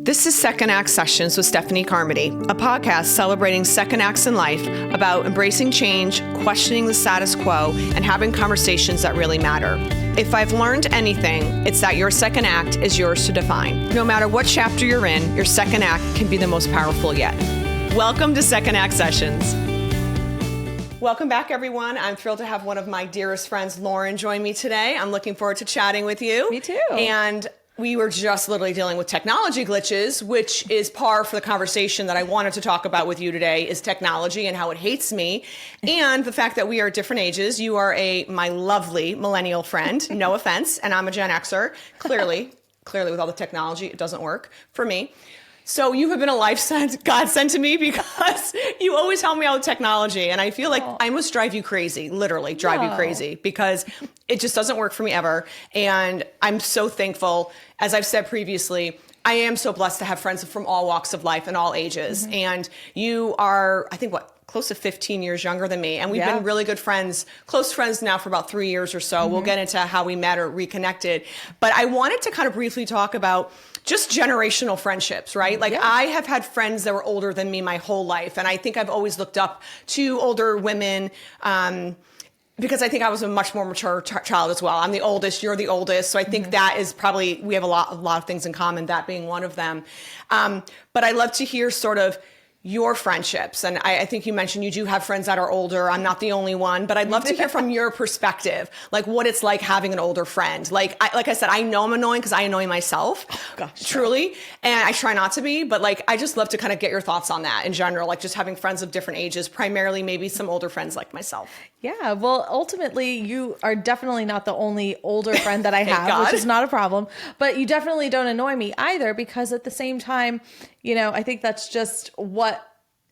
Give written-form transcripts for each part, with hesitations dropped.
This is Second Act Sessions with Stephanie Carmody, a podcast celebrating second acts in life about embracing change, questioning the status quo, and having conversations that really matter. If I've learned anything, it's that your second act is yours to define. No matter what chapter you're in, your second act can be the most powerful yet. Welcome to Second Act Sessions. Welcome back, everyone. I'm thrilled to have one of my dearest friends, Lauren, join me today. I'm looking forward to chatting with you. Me too. And we were just literally dealing with technology glitches, which is par for the conversation that I wanted to talk about with you today is technology and how it hates me. And the fact that we are at different ages. You are my lovely millennial friend, no offense, and I'm a Gen Xer. Clearly with all the technology, it doesn't work for me. So you have been a godsend to me because you always help me out with technology. And I feel like I must drive you crazy, literally drive you crazy, because it just doesn't work for me ever. And I'm so thankful. As I've said previously, I am so blessed to have friends from all walks of life and all ages. Mm-hmm. And you are, I think, close to 15 years younger than me. And we've been really good friends, close friends now for about 3 years or so. Mm-hmm. We'll get into how we met or reconnected. But I wanted to kind of briefly talk about just generational friendships, right? Like I have had friends that were older than me my whole life. And I think I've always looked up to older women because I think I was a much more mature child as well. I'm the oldest, you're the oldest. So I think that is probably, we have a lot of things in common, that being one of them. But I love to hear sort of your friendships. And I think you mentioned you do have friends that are older. I'm not the only one, but I'd love to hear from your perspective, like what it's like having an older friend. Like I said, I know I'm annoying because I annoy myself, truly. And I try not to be, but I just love to kind of get your thoughts on that in general, like just having friends of different ages, primarily maybe some older friends like myself. Yeah, well, ultimately, you are definitely not the only older friend that I have, which is not a problem. But you definitely don't annoy me either, because at the same time, I think that's just what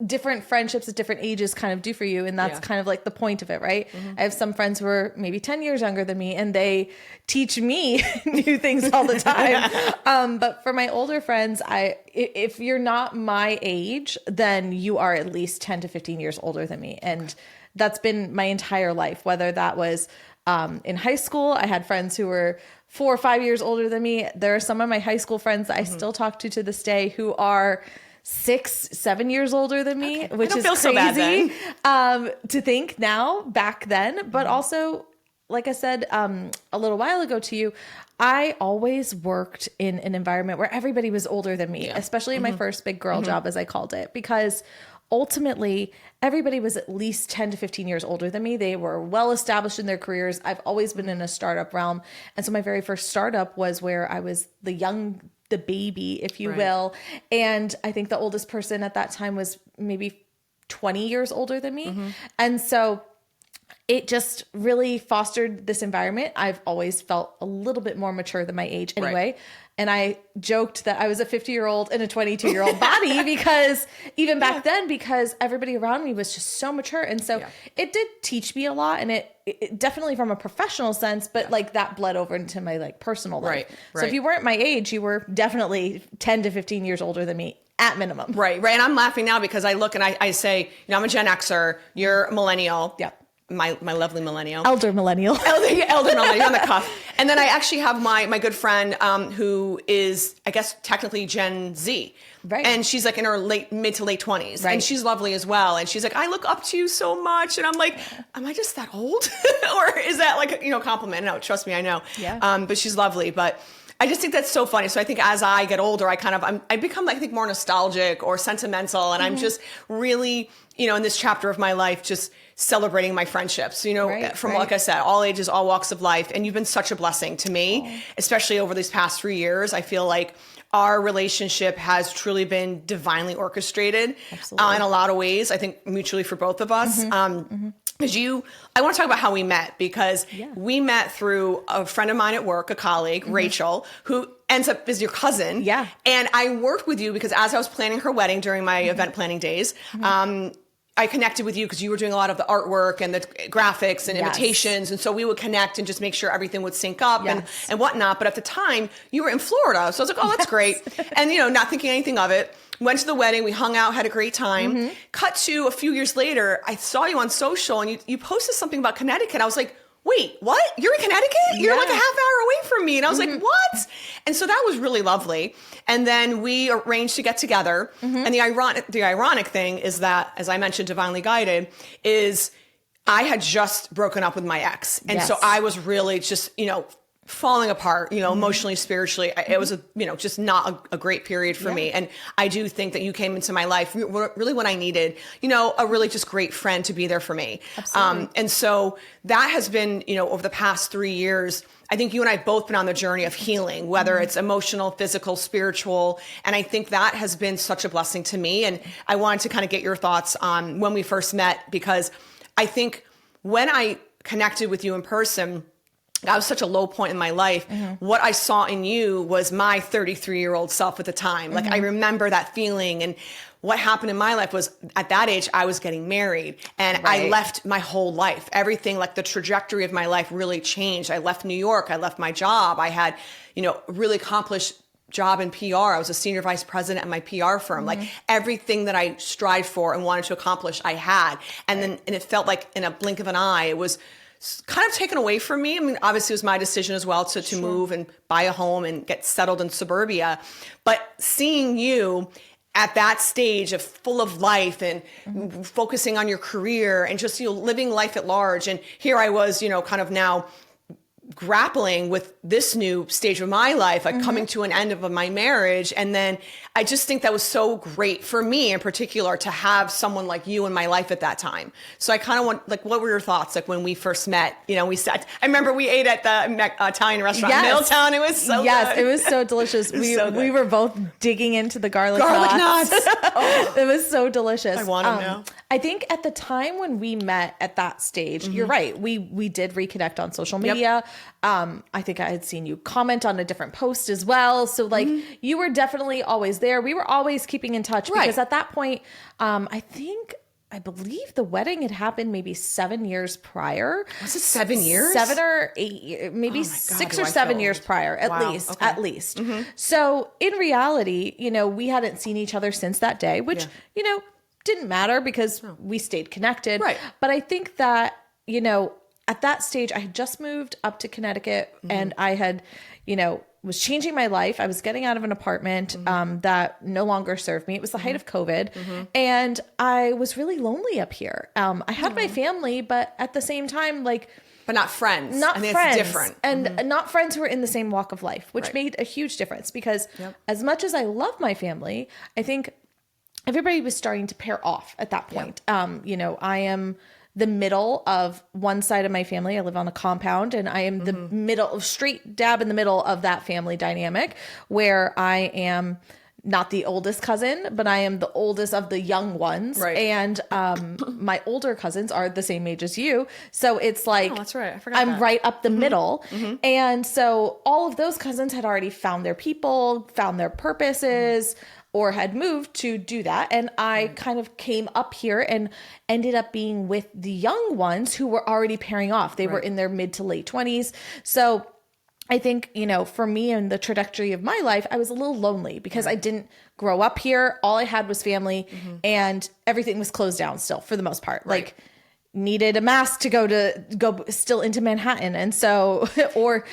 different friendships at different ages kind of do for you. And that's kind of like the point of it, right? Mm-hmm. I have some friends who are maybe 10 years younger than me, and they teach me new things all the time. But for my older friends, if you're not my age, then you are at least 10 to 15 years older than me. And that's been my entire life, whether that was in high school. I had friends who were 4 or 5 years older than me. There are some of my high school friends that I still talk to this day who are 6-7 years older than me, which is crazy so bad to think now, back then. But also, like I said a little while ago to you, I always worked in an environment where everybody was older than me, especially in my first big girl job, as I called it, because ultimately, everybody was at least 10 to 15 years older than me. They were well established in their careers. I've always been in a startup realm. And so my very first startup was where I was the baby, if you will. And I think the oldest person at that time was maybe 20 years older than me. Mm-hmm. And so it just really fostered this environment. I've always felt a little bit more mature than my age anyway. Right. And I joked that I was a 50-year-old in a 22-year-old body because even back then, because everybody around me was just so mature. And so it did teach me a lot, and it definitely from a professional sense, but that bled over into my personal life. Right. So if you weren't my age, you were definitely 10 to 15 years older than me at minimum. Right. And I'm laughing now because I look and I say, I'm a Gen Xer, you're a millennial. Yeah. My lovely millennial. Elder millennial. Elder millennial on the cuff. And then I actually have my good friend who is, I guess, technically Gen Z. Right. And she's in her mid to late 20s. Right. And she's lovely as well. And she's like, I look up to you so much. And I'm like, am I just that old? Or is that a compliment? No, trust me, I know. Yeah. But she's lovely. But I just think that's so funny. So I think as I get older, I become, I think, more nostalgic or sentimental. And I'm just really, in this chapter of my life, just celebrating my friendships, like I said, all ages, all walks of life. And you've been such a blessing to me, especially over these past 3 years. I feel like our relationship has truly been divinely orchestrated in a lot of ways, I think mutually for both of us. I want to talk about how we met, because we met through a friend of mine at work, a colleague, Rachel, who ends up as your cousin. Yeah. And I worked with you because as I was planning her wedding during my event planning days, I connected with you because you were doing a lot of the artwork and the graphics and invitations. And so we would connect and just make sure everything would sync up and whatnot. But at the time you were in Florida. So I was like, oh, that's great. And, not thinking anything of it. Went to the wedding. We hung out, had a great time. Cut to a few years later, I saw you on social and you posted something about Connecticut. I was like, wait, what? You're in Connecticut? You're like a half hour away from me. And I was like, what? And so that was really lovely. And then we arranged to get together. And the ironic thing is that, as I mentioned, Divinely Guided, is I had just broken up with my ex. And so I was really just, falling apart, emotionally, spiritually. It was just not a great period for me. And I do think that you came into my life really when I needed, a really just great friend to be there for me. And so that has been, over the past 3 years, I think you and I have both been on the journey of healing, whether it's emotional, physical, spiritual. And I think that has been such a blessing to me. And I wanted to kind of get your thoughts on when we first met, because I think when I connected with you in person, that was such a low point in my life. What I saw in you was my 33-year-old self at the time. Like I remember that feeling. And what happened in my life was at that age, I was getting married and I left my whole life. Everything, like the trajectory of my life really changed. I left New York. I left my job. I had, a really accomplished job in PR. I was a senior vice president at my PR firm. Like everything that I strived for and wanted to accomplish, I had. And it felt like in a blink of an eye, it was kind of taken away from me. I mean, obviously it was my decision as well to move and buy a home and get settled in suburbia. But seeing you at that stage of full of life and focusing on your career and just, living life at large. And here I was, kind of now grappling with this new stage of my life, like coming to an end of my marriage. And then I just think that was so great for me in particular to have someone like you in my life at that time. So I kind of want, like, what were your thoughts? Like when we first met, we sat, I remember we ate at the Italian restaurant in Middletown. It was so good. It was so delicious. We were both digging into the garlic nuts. It was so delicious. I want them now. I think at the time when we met at that stage, you're right. We did reconnect on social media. I think I had seen you comment on a different post as well. So like you were definitely always there. We were always keeping in touch because at that point, I believe the wedding had happened maybe 7 years prior. Was it 7 years? 7 or 8, maybe 6 or 7 years prior, at least. So in reality, we hadn't seen each other since that day, which, didn't matter because we stayed connected. Right. But I think that, at that stage, I had just moved up to Connecticut and I had, was changing my life. I was getting out of an apartment that no longer served me. It was the height of COVID. And I was really lonely up here. I had my family, but at the same time, but not friends. Not I mean, friends. It's different. And not friends who were in the same walk of life, which made a huge difference because as much as I love my family, I think everybody was starting to pair off at that point. I am the middle of one side of my family. I live on a compound and I am the middle, straight dab in the middle of that family dynamic where I am not the oldest cousin, but I am the oldest of the young ones. Right. And my older cousins are the same age as you. So it's like, that's right. I forgot I'm right up the middle. And so all of those cousins had already found their people, found their purposes, or had moved to do that. And I kind of came up here and ended up being with the young ones who were already pairing off. They were in their mid to late 20s. So I think, for me and the trajectory of my life, I was a little lonely because I didn't grow up here. All I had was family and everything was closed down still for the most part. Like needed a mask to go still into Manhattan. And so, or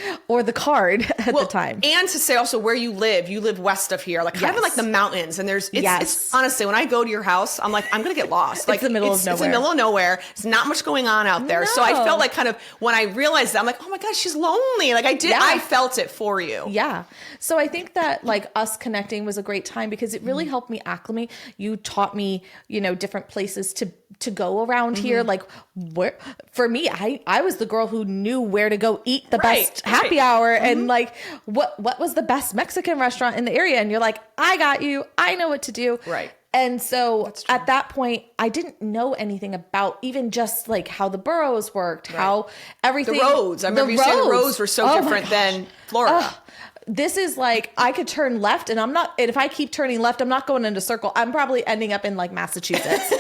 the card at the time. And to say also where you live west of here, like kind of like the mountains. And it's honestly, when I go to your house, I'm like, I'm going to get lost. Like it's the middle of nowhere. It's the middle of nowhere. There's not much going on out there. No. So I felt like kind of when I realized that, I'm like, oh my God, she's lonely. Like I felt it for you. Yeah. So I think that like us connecting was a great time because it really helped me acclimate. You taught me, different places to go around here. Like where, for me, I was the girl who knew where to go eat the best happy hour and like what was the best Mexican restaurant in the area. And you're like, I got you. I know what to do. Right. And so at that point, I didn't know anything about even just like how the boroughs worked, how everything. The roads. I remember you saying the roads were so different than Florida. This is like, I could turn left and if I keep turning left, I'm not going into circle. I'm probably ending up in like Massachusetts.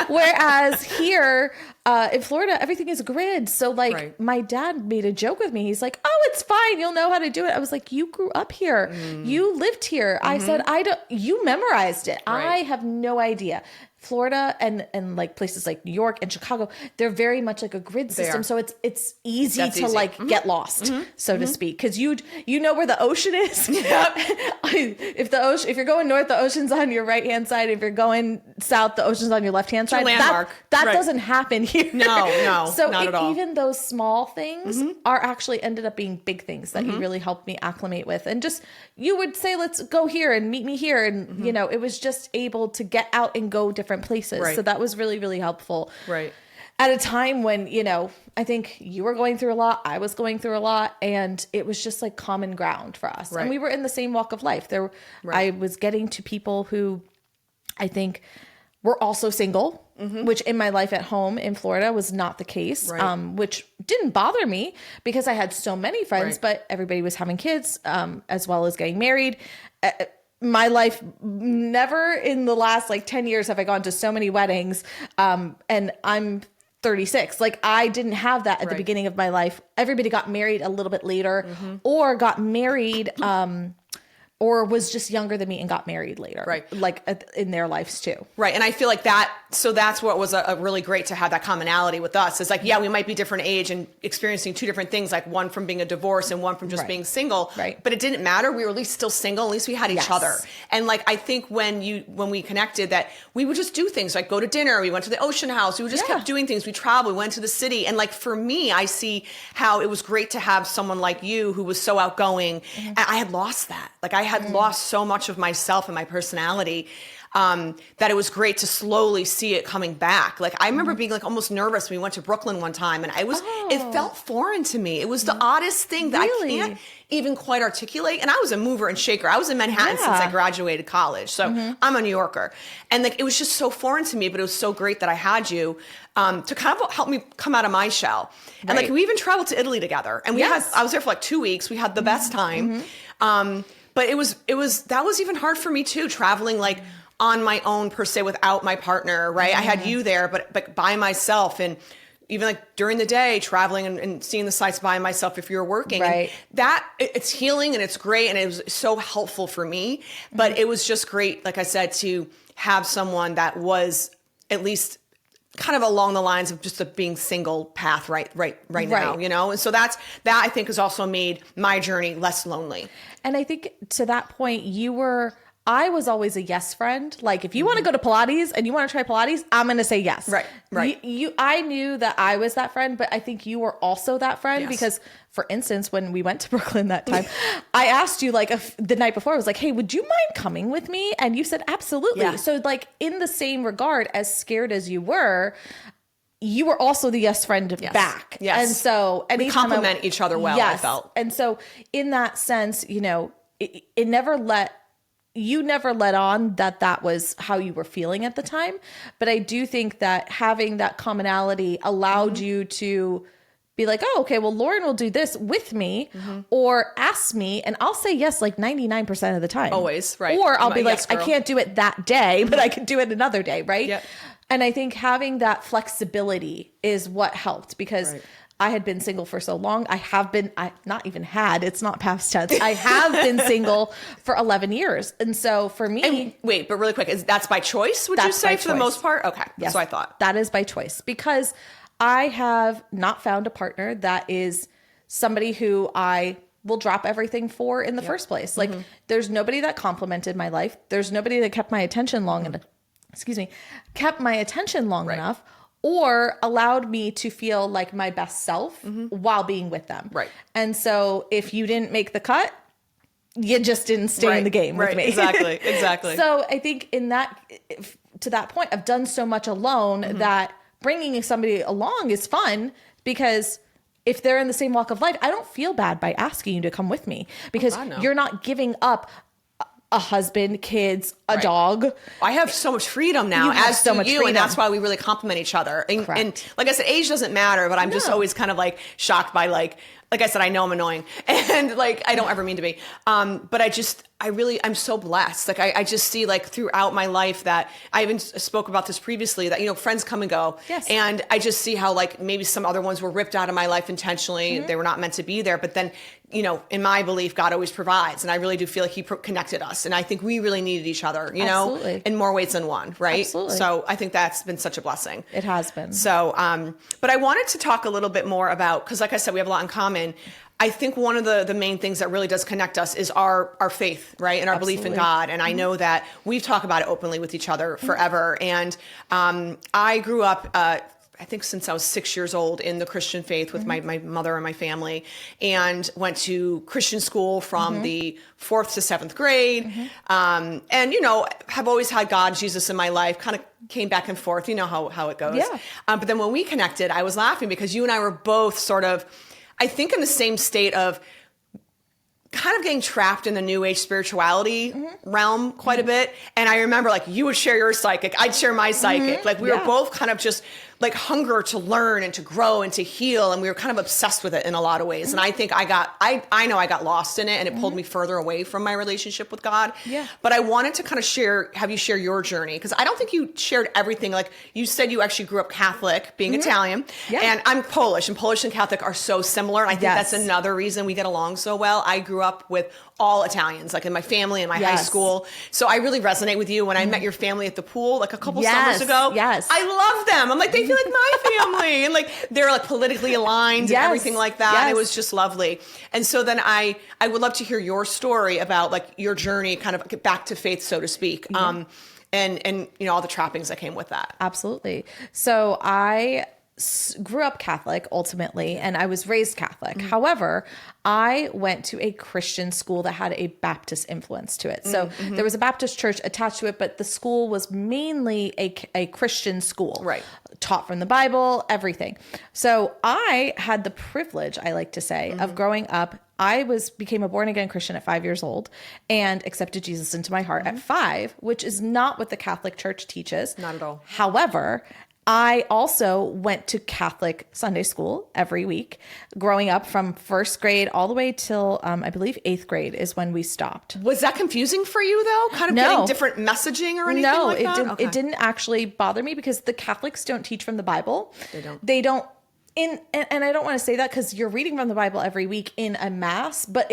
Whereas here, in Florida, everything is grid. So like my dad made a joke with me. He's like, oh, it's fine. You'll know how to do it. I was like, you grew up here. You lived here. I said, you memorized it. I have no idea. Florida and like places like New York and Chicago, they're very much like a grid system. So it's easy to like get lost, so to speak. Cause you know where the ocean is. If you're going north, the ocean's on your right hand side. If you're going south, the ocean's on your left hand side. Landmark. That doesn't happen here. No, so not at all. Even those small things are actually ended up being big things that he really helped me acclimate with. And just, you would say, let's go here and meet me here. And, you know, it was just able to get out and go different places. So that was really, really helpful. At a time when, you know, I think you were going through a lot, I was going through a lot, and it was just like common ground for us. And we were in the same walk of life. I was getting to people who I think were also single, which in my life at home in Florida was not the case, which didn't bother me because I had so many friends, but everybody was having kids, as well as getting married. My life, never in the last like 10 years have I gone to so many weddings. And I'm 36. Like I didn't have that at the beginning of my life. Everybody got married a little bit later or got married, or was just younger than me and got married later, like in their lives too. And I feel like that's what was a really great to have that commonality with us. It's like, yeah, we might be different age and experiencing two different things, like one from being a divorce and one from just being single, but it didn't matter. We were at least still single. At least we had each other. And like, I think when we connected, that we would just do things like go to dinner. We went to the ocean house. We just kept doing things. We traveled, we went to the city. And like, for me, I see how it was great to have someone like you who was so outgoing. And I had lost that. Like I had lost so much of myself and my personality, that it was great to slowly see it coming back. Like I remember being like almost nervous when we went to Brooklyn one time, and it felt foreign to me. It was the oddest thing that I can't even quite articulate. And I was a mover and shaker. I was in Manhattan since I graduated college. So I'm a New Yorker. And like, it was just so foreign to me, but it was so great that I had you, to kind of help me come out of my shell. And like, we even traveled to Italy together, and I was there for like 2 weeks. We had the best time. But that was even hard for me too, traveling like on my own per se without my partner, right? I had you there, but by myself, and even like during the day traveling and seeing the sights by myself if you're working. And that it's healing and it's great. And it was so helpful for me, but it was just great, like I said, to have someone that was at least kind of along the lines of just a being single path right now, you know? And so that I think has also made my journey less lonely. And I think to that point, I was always a yes friend. Like if you want to go to Pilates and you want to try Pilates, I'm going to say yes. I knew that I was that friend, but I think you were also that friend because, for instance, when we went to Brooklyn that time, I asked you like the night before, I was like, hey, would you mind coming with me? And you said, absolutely. So like in the same regard, as scared as you were also the yes friend back. And so we complement each other well, I felt. And so in that sense, you know, you never let on that was how you were feeling at the time. But I do think that having that commonality allowed you to be like, oh, okay, well, Lauren will do this with me or ask me, and I'll say yes like 99% of the time. Always, right. Or I'll be like, I can't do it that day, but I can do it another day, right? And I think having that flexibility is what helped, because I had been single for so long. It's not past tense. I have been single for 11 years. And so for me... wait, but really quick, that's by choice, would you say, for the most part? Okay, that's what I thought. That is by choice, because I have not found a partner that is somebody who I will drop everything for in the first place. Like there's nobody that complimented my life. There's nobody that kept my attention long enough. Kept my attention long enough, or allowed me to feel like my best self while being with them. And so if you didn't make the cut, you just didn't stay in the game with me. Exactly. So I think to that point, I've done so much alone that bringing somebody along is fun, because if they're in the same walk of life, I don't feel bad by asking you to come with me, because you're not giving up a husband, kids, a dog. I have so much freedom now, as so much freedom. And that's why we really complement each other. And like I said, age doesn't matter, but I'm just always kind of like shocked by like like I said, I know I'm annoying and like, I don't ever mean to be. But I'm so blessed. Like I just see like throughout my life that I even spoke about this previously that, friends come and go. Yes. And I just see how like maybe some other ones were ripped out of my life intentionally. They were not meant to be there. But then, in my belief, God always provides. And I really do feel like he connected us. And I think we really needed each other, Absolutely. in more ways than one. Right. Absolutely. So I think that's been such a blessing. It has been. So, but I wanted to talk a little bit more about, because like I said, we have a lot in common. I think one of the main things that really does connect us is our faith, right? And our belief in God. And I know that we've talked about it openly with each other forever. And I grew up, I think since I was 6 years old in the Christian faith with my mother and my family, and went to Christian school from the 4th to 7th grade. And, have always had God, Jesus in my life, kind of came back and forth, how it goes. Yeah. But then when we connected, I was laughing because you and I were both sort of, I think, in the same state of kind of getting trapped in the new age spirituality realm quite a bit. And I remember like you would share your psychic, I'd share my psychic. Like we were both kind of just like hunger to learn and to grow and to heal. And we were kind of obsessed with it in a lot of ways. And I think I know I got lost in it and it pulled me further away from my relationship with God. Yeah. But I wanted to kind of have you share your journey. Cause I don't think you shared everything. Like you said, you actually grew up Catholic, being Italian. Yeah. And I'm Polish, and Polish and Catholic are so similar. And I think that's another reason we get along so well. I grew up with all Italians, like in my family and my high school. So I really resonate with you. When I met your family at the pool, like a couple summers ago, I love them. I'm like, they feel like my family. And like, they're like politically aligned and everything like that. And it was just lovely. And so then I would love to hear your story about like your journey kind of back to faith, so to speak. And all the trappings that came with that. Absolutely. So I grew up Catholic ultimately, and I was raised Catholic. However, I went to a Christian school that had a Baptist influence to it. So there was a Baptist church attached to it, but the school was mainly a Christian school. Right. Taught from the Bible, everything. So I had the privilege, I like to say, of growing up. I became a born again Christian at 5 years old and accepted Jesus into my heart at 5, which is not what the Catholic Church teaches. Not at all. However, I also went to Catholic Sunday school every week, growing up from first grade all the way till I believe 8th grade is when we stopped. Was that confusing for you though? Kind of getting different messaging or anything like that? No, it didn't actually bother me because the Catholics don't teach from the Bible. They don't. And I don't want to say that because you're reading from the Bible every week in a mass, but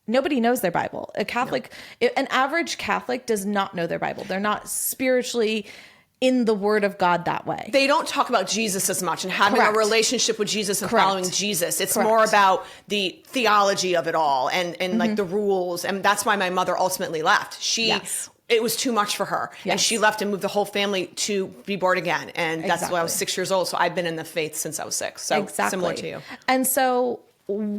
nobody knows their Bible. An average Catholic does not know their Bible. They're not spiritually in the word of God that way. They don't talk about Jesus as much and having a relationship with Jesus and following Jesus. It's more about the theology of it all and like the rules. And that's why my mother ultimately left. It was too much for her. Yes. And she left and moved the whole family to be born again. And that's why I was 6 years old. So I've been in the faith since I was 6. So similar to you. And so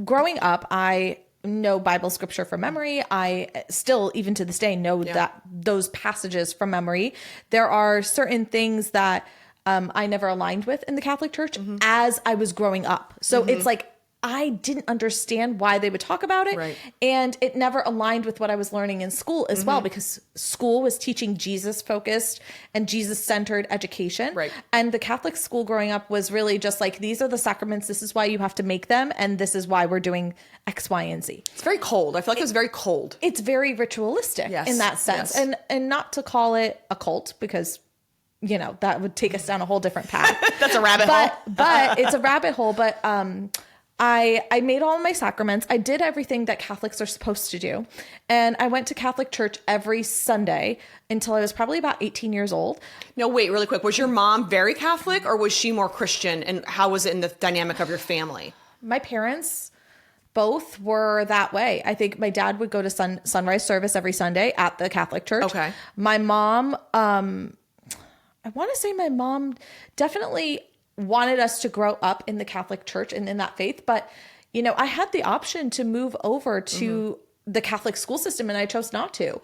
growing up, I know Bible scripture from memory. I still, even to this day, know that those passages from memory. There are certain things that I never aligned with in the Catholic Church as I was growing up. So it's like, I didn't understand why they would talk about it. Right. And it never aligned with what I was learning in school as well, because school was teaching Jesus focused and Jesus centered education. Right. And the Catholic school growing up was really just like, these are the sacraments. This is why you have to make them. And this is why we're doing X, Y, and Z. It's very cold. I feel like it was very cold. It's very ritualistic in that sense. Yes. And not to call it a cult because, that would take us down a whole different path. That's a rabbit hole. But it's a rabbit hole. But, I made all of my sacraments. I did everything that Catholics are supposed to do. And I went to Catholic church every Sunday until I was probably about 18 years old. No, wait, really quick. Was your mom very Catholic or was she more Christian? And how was it in the dynamic of your family? My parents both were that way. I think my dad would go to sunrise service every Sunday at the Catholic church. Okay. My mom, I want to say my mom definitely wanted us to grow up in the Catholic Church and in that faith. But, I had the option to move over to the Catholic school system and I chose not to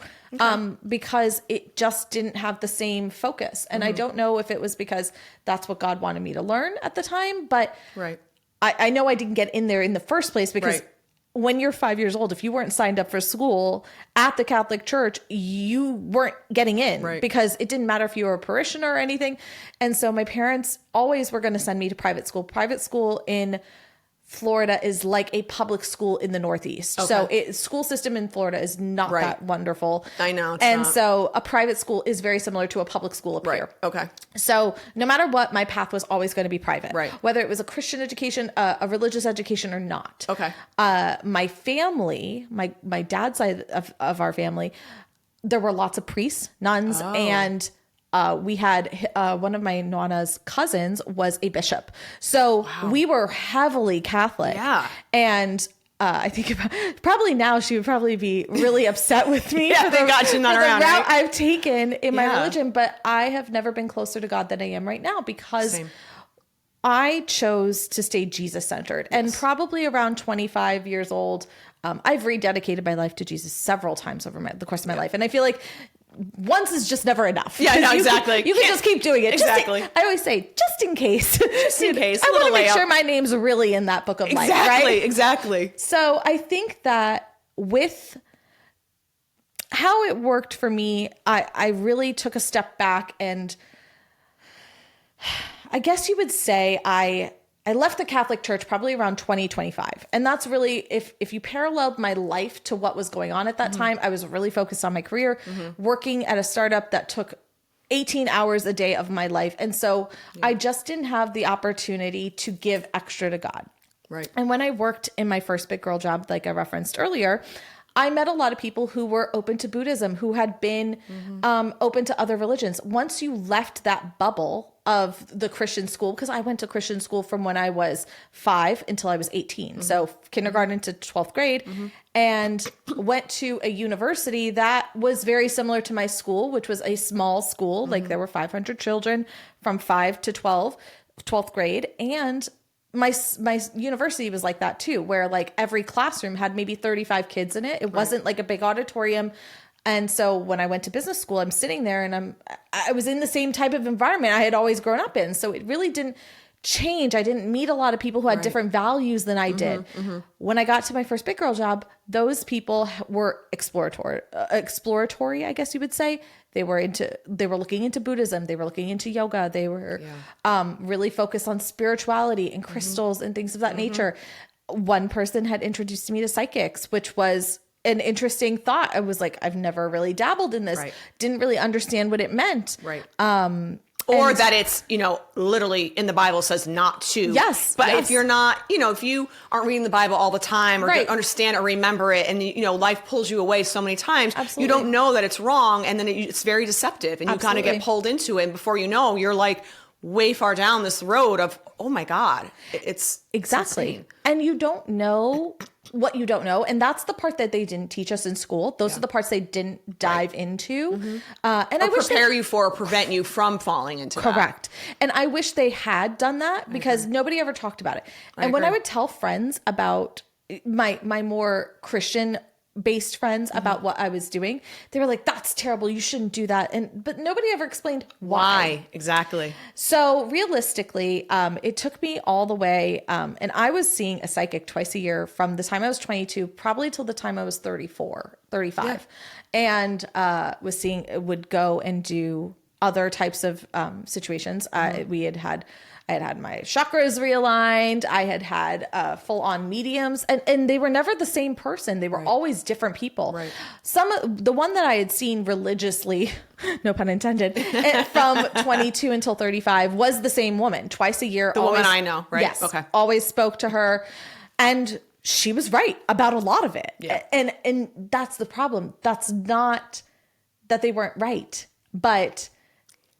because it just didn't have the same focus. And I don't know if it was because that's what God wanted me to learn at the time, but I know I didn't get in there in the first place because when you're 5 years old, if you weren't signed up for school at the Catholic Church, you weren't getting in because it didn't matter if you were a parishioner or anything. And so my parents always were going to send me to private school in Florida is like a public school in the Northeast. Okay. So school system in Florida is not Right. that wonderful. I know, it's And not. so a private school is very similar to a public school up Right. here. Okay. So no matter what, my path was always going to be private. Right. Whether it was a Christian education, a religious education or not. Okay. My family, my dad's side of our family, there were lots of priests, nuns, and we had one of my Nana's cousins was a bishop. So we were heavily Catholic. Yeah. And I think probably now she would probably be really upset with me Yeah, thank God she's not for the around, route right? I've taken in my Yeah. religion. But I have never been closer to God than I am right now because Same. I chose to stay Jesus centered. And probably around 25 years old, I've rededicated my life to Jesus several times over the course of my life. And I feel like once is just never enough. Yeah, no, You exactly. can just keep doing it. Exactly. I always say, just in case. Just in case, I a want to little make layup. sure my name's really in that book of life, Exactly. right? Exactly. So I think that with how it worked for me, I really took a step back, and I guess you would say I left the Catholic Church probably around 2025. And that's really, if you paralleled my life to what was going on at that time, I was really focused on my career, working at a startup that took 18 hours a day of my life. And so I just didn't have the opportunity to give extra to God. Right. And when I worked in my first big girl job, like I referenced earlier, I met a lot of people who were open to Buddhism, who had been open to other religions. Once you left that bubble of the Christian school, because I went to Christian school from when I was 5 until I was 18. So kindergarten to 12th grade, and went to a university that was very similar to my school, which was a small school. Like there were 500 children from 5 to 12th grade. And my university was like that too, where like every classroom had maybe 35 kids in it. It wasn't like a big auditorium. And so when I went to business school, I'm sitting there and I was in the same type of environment I had always grown up in. So it really didn't change. I didn't meet a lot of people who had different values than I did. When I got to my first big girl job, those people were exploratory, I guess you would say. They were looking into Buddhism. They were looking into yoga. They were really focused on spirituality and crystals and things of that nature. One person had introduced me to psychics, which was an interesting thought. I was like, I've never really dabbled in this. Right. Didn't really understand what it meant. Right. Or that it's, literally in the Bible says not to. Yes. But yes. if you're not, if you aren't reading the Bible all the time or don't understand or remember it, and, life pulls you away so many times, you don't know that it's wrong. And then it's very deceptive, and you kind of get pulled into it. And before you know, you're like way far down this road of, oh my God, it's exactly. insane. And you don't know what you don't know. And that's the part that they didn't teach us in school. Those are the parts they didn't dive into. And I wish prepare you for or prevent you from falling into that. Correct. And I wish they had done that because nobody ever talked about it. And when I would tell friends about my more Christian based friends about what I was doing, they were like, that's terrible. You shouldn't do that. But nobody ever explained why. Exactly. So realistically, it took me all the way. And I was seeing a psychic twice a year from the time I was 22, probably till the time I was 35. And would go and do other types of situations. I had had my chakras realigned. I had full on mediums, and they were never the same person. They were always different people. Right. The one that I had seen religiously, no pun intended, from 22 until 35 was the same woman twice a year. The woman I know, right? Yes. Okay. Always spoke to her, and she was right about a lot of it. Yeah. And that's the problem. That's not that they weren't right, but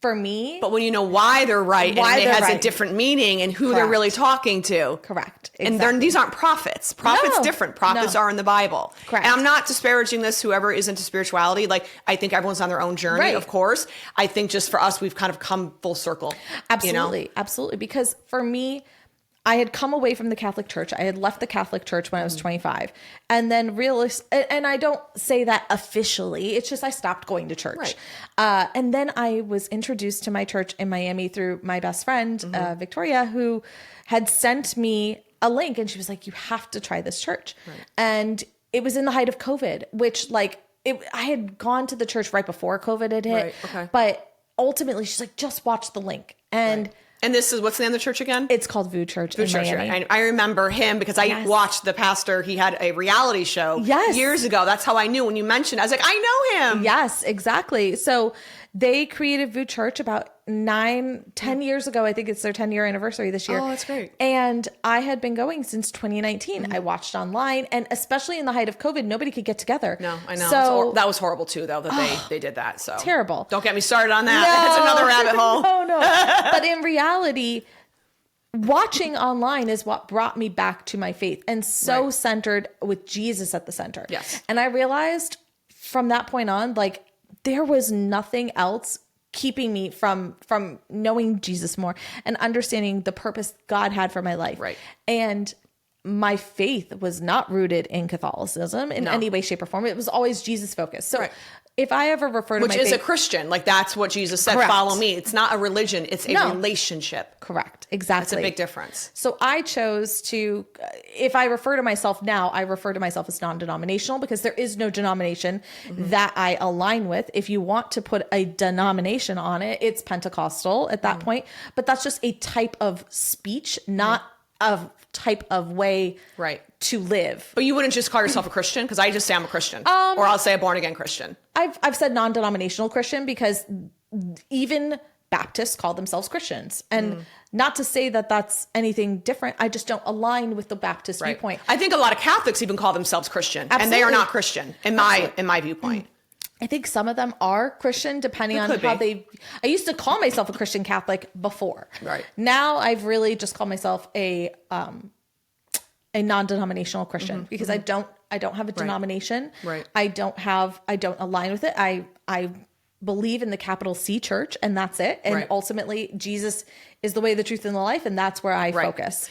for me. But when you know why they're right, and it has a different meaning and who they're really talking to. Correct. Exactly. And these aren't prophets. Prophets different. Prophets are in the Bible. Correct. And I'm not disparaging this, whoever is into spirituality. Like, I think everyone's on their own journey, of course. I think just for us, we've kind of come full circle. Absolutely. Absolutely. Because for me, I had come away from the Catholic Church. I had left the Catholic Church when I was 25. And then and I don't say that officially. It's just I stopped going to church. Right. And then I was introduced to my church in Miami through my best friend, Victoria, who had sent me a link. And she was like, you have to try this church. Right. And it was in the height of COVID, which I had gone to the church right before COVID had hit. Right. Okay. But ultimately, she's like, just watch the link. And And this is, what's the name of the church again? It's called VU Church in Miami. Right. I remember him because I watched the pastor. He had a reality show years ago. That's how I knew when you mentioned it. I was like, I know him. Yes, exactly. So they created VU Church about 10 years ago. I think it's their 10-year anniversary this year. Oh, that's great. And I had been going since 2019. I watched online, and especially in the height of COVID, nobody could get together. No, I know. So that was horrible too, though, that they did that. So terrible. Don't get me started on that. That's another rabbit hole. No. But in reality, watching online is what brought me back to my faith, and so centered with Jesus at the center. Yes. And I realized from that point on, like, there was nothing else keeping me from knowing Jesus more and understanding the purpose God had for my life. Right. And my faith was not rooted in Catholicism in any way, shape, or form. It was always Jesus focused. So if I ever refer to Which my is faith, a Christian, like that's what Jesus said, Correct. follow me. It's not a religion, it's a relationship. Correct. Exactly. That's a big difference. So I chose to, if I refer to myself now, I refer to myself as non-denominational because there is no denomination that I align with. If you want to put a denomination on it, it's Pentecostal at that point. But that's just a type of speech, not a type of way to live. But you wouldn't just call yourself a Christian? Because I just say I'm a Christian. Or I'll say a born again Christian. I've said non-denominational Christian because even Baptists call themselves Christians. And not to say that that's anything different. I just don't align with the Baptist viewpoint. I think a lot of Catholics even call themselves Christian. And they are not Christian in my viewpoint. I think some of them are Christian depending on how I used to call myself a Christian Catholic before. Right. Now I've really just called myself a non-denominational Christian because I don't have a denomination. Right. I don't align with it. I believe in the capital C church and that's it. And ultimately Jesus is the way, the truth, and the life. And that's where I focus.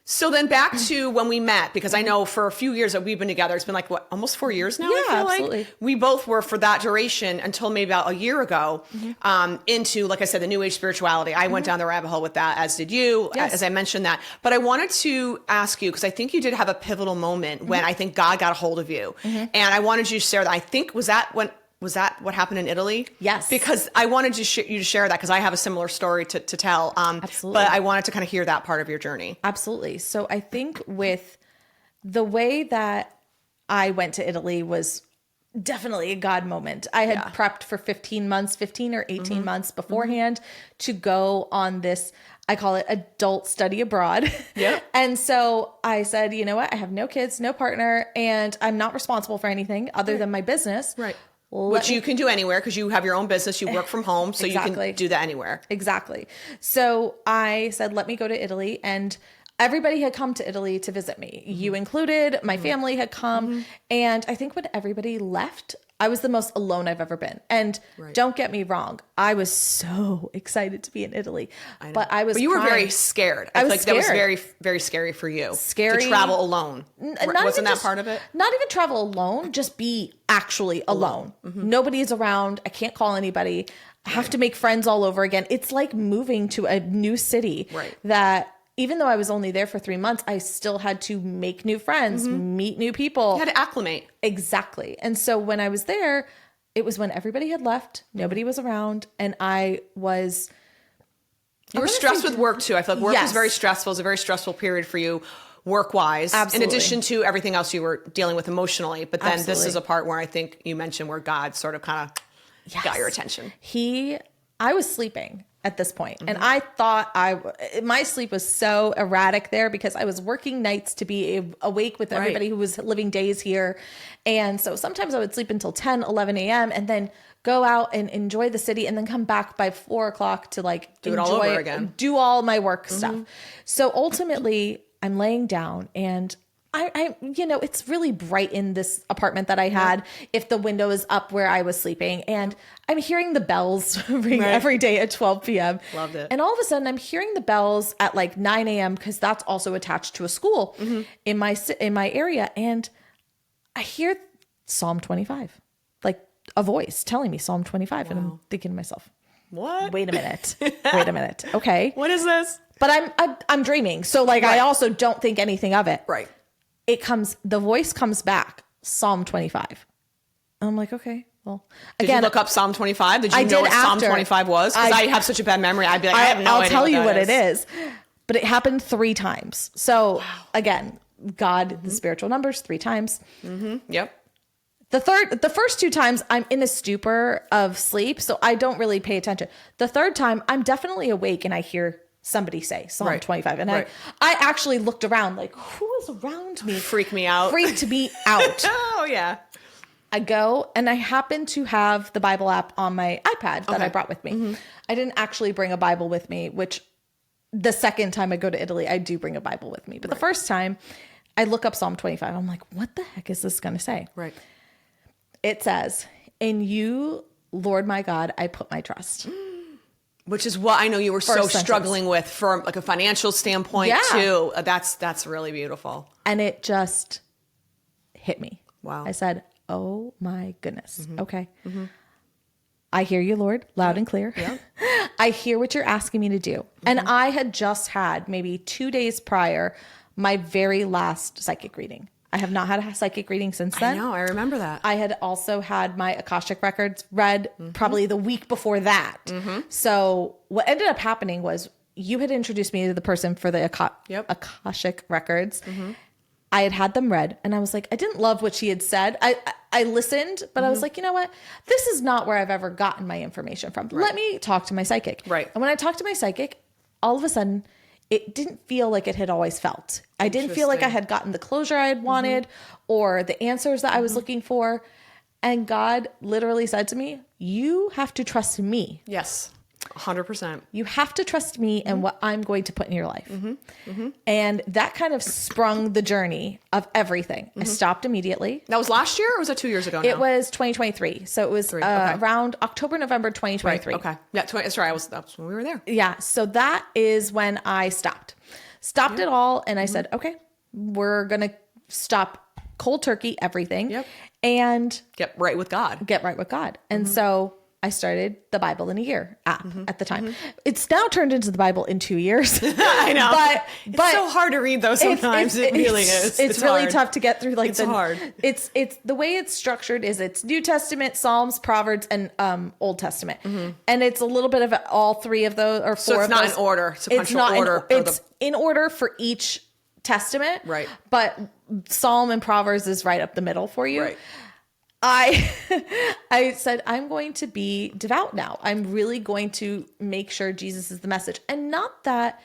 So then back to when we met, because I know for a few years that we've been together, it's been like, what, almost 4 years now? Yeah, I feel absolutely. Like we both were for that duration until maybe about a year ago into, like I said, the New Age spirituality. I went down the rabbit hole with that, as did you, as I mentioned that. But I wanted to ask you, because I think you did have a pivotal moment when I think God got a hold of you. And I wanted you to share that. I think, was that what happened in Italy? Yes. Because I wanted you to share that because I have a similar story to tell. Absolutely. But I wanted to kind of hear that part of your journey. Absolutely. So I think with the way that I went to Italy was definitely a God moment. I had prepped for 15 or 18 months beforehand to go on this, I call it adult study abroad. Yeah. And so I said, you know what? I have no kids, no partner, and I'm not responsible for anything other than my business. Right. Which you can do anywhere because you have your own business, you work from home, so you can do that anywhere. Exactly. So I said, let me go to Italy. And everybody had come to Italy to visit me. You included, my family had come. And I think when everybody left, I was the most alone I've ever been. And don't get me wrong, I was so excited to be in Italy. But you were very scared. I feel like scared. That was very, very scary for you. Scary. To travel alone. Wasn't that part of it? Not even travel alone, just be actually alone. Nobody's around. I can't call anybody. I have to make friends all over again. It's like moving to a new city that even though I was only there for 3 months, I still had to make new friends, meet new people. You had to acclimate. Exactly. And so when I was there, it was when everybody had left, nobody was around, and I was... You were stressed with work too. I feel like work was very stressful. It was a very stressful period for you work-wise. Absolutely. In addition to everything else you were dealing with emotionally. But then this is a part where I think you mentioned where God sort of kind of got your attention. I was sleeping at this point. And I thought my sleep was so erratic there because I was working nights to be awake with everybody who was living days here. And so sometimes I would sleep until 10, 11 a.m. and then go out and enjoy the city and then come back by 4 o'clock to do it all over again. Do all my work stuff. So ultimately I'm laying down and I it's really bright in this apartment that I had if the window is up where I was sleeping, and I'm hearing the bells ring every day at 12 p.m. Loved it. And all of a sudden I'm hearing the bells at 9 a.m. because that's also attached to a school in my area. And I hear Psalm 25, like a voice telling me Psalm 25. Wow. And I'm thinking to myself, what? Wait a minute. Okay. What is this? But I'm dreaming. So I also don't think anything of it. Right. The voice comes back, Psalm 25. I'm like, okay. Well, Did again, you look up Psalm 25? Did you I know did what Psalm after. 25 was? Because I have such a bad memory. I'd be like, I have no I'll idea. tell you what that it is. But it happened 3 times. So again, God, Mm-hmm. the spiritual numbers 3 times. Yep. The first 2 times I'm in a stupor of sleep, so I don't really pay attention. The third time I'm definitely awake and I hear somebody say Psalm Right. 25. And Right. I actually looked around like, who is around me? Freak me out. Freaked me out. Oh, yeah. I go and I happen to have the Bible app on my iPad that I brought with me. I didn't actually bring a Bible with me, which the second time I go to Italy, I do bring a Bible with me. But the first time I look up Psalm 25, I'm like, what the heck is this going to say? Right. It says, in you, Lord my God, I put my trust. Which is what I know you were so First sentence. struggling with from like a financial standpoint Yeah. too. That's really beautiful. And it just hit me. Wow. I said, oh my goodness. Okay. I hear you, Lord, loud and clear. Yeah. I hear what you're asking me to do. And I had just had maybe 2 days prior my very last psychic reading. I have not had a psychic reading since then. I know. I remember that. I had also had my Akashic records read probably the week before that. So what ended up happening was you had introduced me to the person for the Akashic records. I had them read and I was like, I didn't love what she had said. I listened, but I was like, you know what? This is not where I've ever gotten my information from. Let me talk to my psychic. Right. And when I talked to my psychic, all of a sudden, it didn't feel like it had always felt. I didn't feel like I had gotten the closure I had wanted or the answers that I was looking for. And God literally said to me, you have to trust me. Yes. 100%. You have to trust me and what I'm going to put in your life. And that kind of sprung the journey of everything. I stopped immediately. That was last year or was that 2 years ago now? It was 2023. So it was around October, November 2023. Okay. Yeah, that's right. That's when we were there. Yeah. So that is when I stopped it all. And I said, okay, we're going to stop cold turkey, everything. Yep. And Get right with God. get right with God. And so I started the Bible in a Year app at the time. It's now turned into the Bible in 2 years. I know. But it's so hard to read though sometimes. It really is. It's really hard. tough to get through. Like It's hard. It's the way it's structured is it's New Testament, Psalms, Proverbs, and Old Testament, and it's a little bit of all 3 of those or 4 So it's of not those. in order. It's not order. It's in order for each testament, Right. But Psalm and Proverbs is right up the middle for you. Right. I said, I'm going to be devout now. I'm really going to make sure Jesus is the message. And not that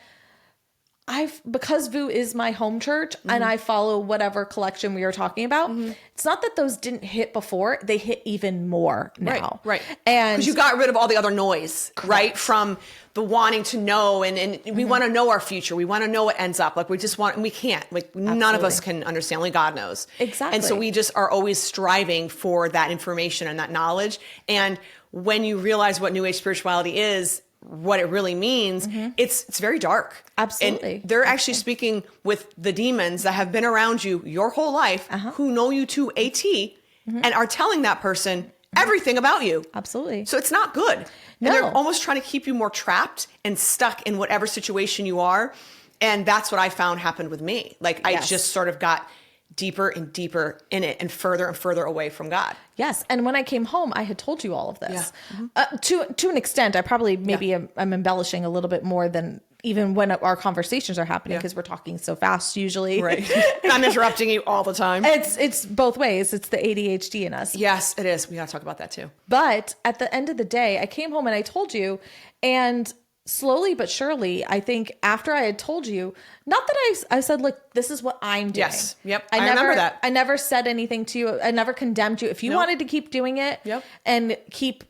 because VU is my home church and I follow whatever collection we were talking about. It's not that those didn't hit before, they hit even more now. Right. And because you got rid of all the other noise, right? From the wanting to know and we want to know our future. We want to know what ends up. Like we just want, and we can't, like none of us can understand. Only God knows. Exactly. And so we just are always striving for that information and that knowledge. And when you realize what New Age spirituality is, what it really means, it's very dark. Absolutely. And they're actually speaking with the demons that have been around you your whole life, who know you to a T, and are telling that person everything about you. Absolutely. So it's not good. And No. they're almost trying to keep you more trapped and stuck in whatever situation you are. And that's what I found happened with me. Like I just sort of got deeper and deeper in it and further away from God. Yes. And when I came home, I had told you all of this. To an extent, I probably maybe I'm embellishing a little bit more than even when our conversations are happening because we're talking so fast usually. Right. And I'm interrupting you all the time. It's both ways. It's the ADHD in us. Yes, it is. We got to talk about that too. But at the end of the day, I came home and I told you, and slowly but surely, I think after I had told you, not that I said, look, this is what I'm doing. Yes. Yep. I remember that. I never said anything to you. I never condemned you. If you wanted to keep doing it and keep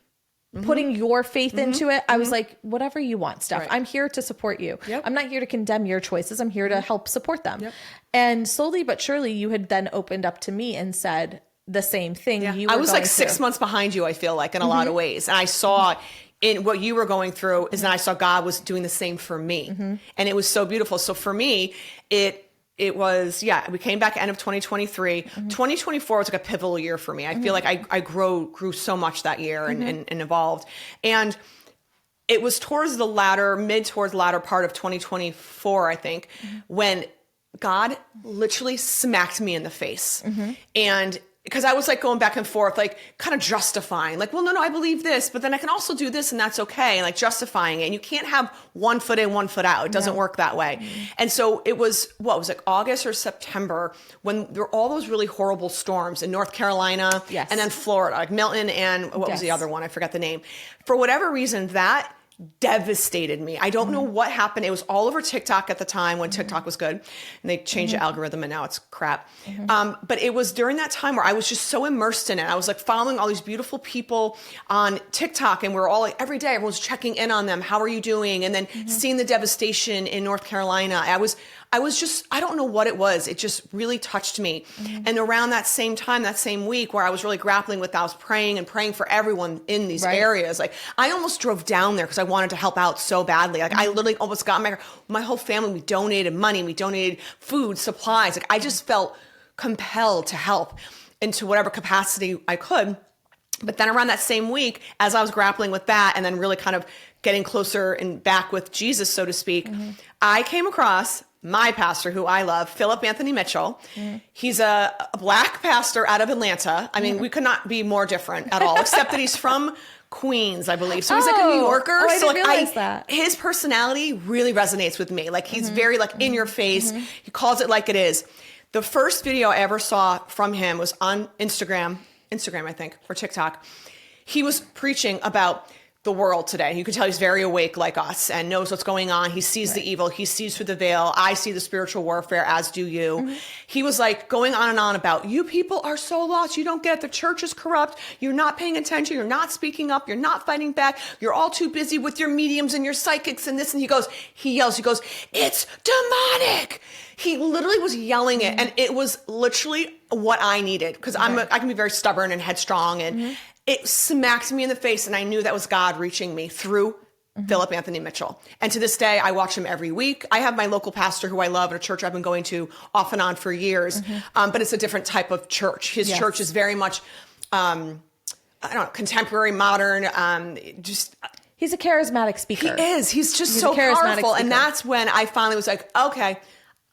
putting your faith into it, I was like, whatever you want, Steph. Right. I'm here to support you. Yep. I'm not here to condemn your choices. I'm here to help support them. And slowly but surely, you had then opened up to me and said the same thing. You I were was going like 6 through. months behind you, I feel like, in a lot of ways. And I saw in what you were going through is that I saw God was doing the same for me. And it was so beautiful. So for me, it was, we came back end of 2023. 2024 was like a pivotal year for me. I feel like I grew so much that year and evolved. And it was towards the latter part of 2024, I think, when God literally smacked me in the face. And because I was like going back and forth, like kind of justifying, like, well, no, I believe this, but then I can also do this and that's okay. And like justifying it. And you can't have one foot in, one foot out. It doesn't work that way. And so it was, what was it, August or September, when there were all those really horrible storms in North Carolina and then Florida, like Milton and what was the other one? I forgot the name. For whatever reason, that devastated me. I don't know what happened. It was all over TikTok at the time when TikTok was good, and they changed the algorithm and now it's crap. But it was during that time where I was just so immersed in it. I was like following all these beautiful people on TikTok, and we were all like, every day everyone's checking in on them. How are you doing? And then seeing the devastation in North Carolina. I was just, I don't know what it was. It just really touched me. And around that same time, that same week where I was really grappling with that, I was praying and praying for everyone in these areas. Like I almost drove down there because I wanted to help out so badly. Like I literally almost got my whole family, we donated money, we donated food, supplies. Like I just felt compelled to help into whatever capacity I could. But then around that same week, as I was grappling with that and then really kind of getting closer and back with Jesus, so to speak, I came across my pastor, who I love, Philip Anthony Mitchell. He's a Black pastor out of Atlanta. I mean, we could not be more different at all, except that he's from Queens, I believe. So he's like a New Yorker. I so didn't realize that. His personality really resonates with me. Like he's very like in your face. He calls it like it is. The first video I ever saw from him was on Instagram, I think, or TikTok. He was preaching about the world today. You can tell he's very awake like us and knows what's going on. He sees the evil. He sees through the veil. I see the spiritual warfare, as do you. He was like going on and on about, you people are so lost. You don't get it. The church is corrupt. You're not paying attention. You're not speaking up. You're not fighting back. You're all too busy with your mediums and your psychics and this. And he yells, it's demonic. He literally was yelling it. And it was literally what I needed, because I can be very stubborn and headstrong, and it smacked me in the face, and I knew that was God reaching me through Philip Anthony Mitchell. And to this day, I watch him every week. I have my local pastor who I love at a church I've been going to off and on for years, but it's a different type of church. His church is very much, I don't know, contemporary, modern, He's a charismatic speaker. He is. He's so powerful. Speaker. And that's when I finally was like, okay,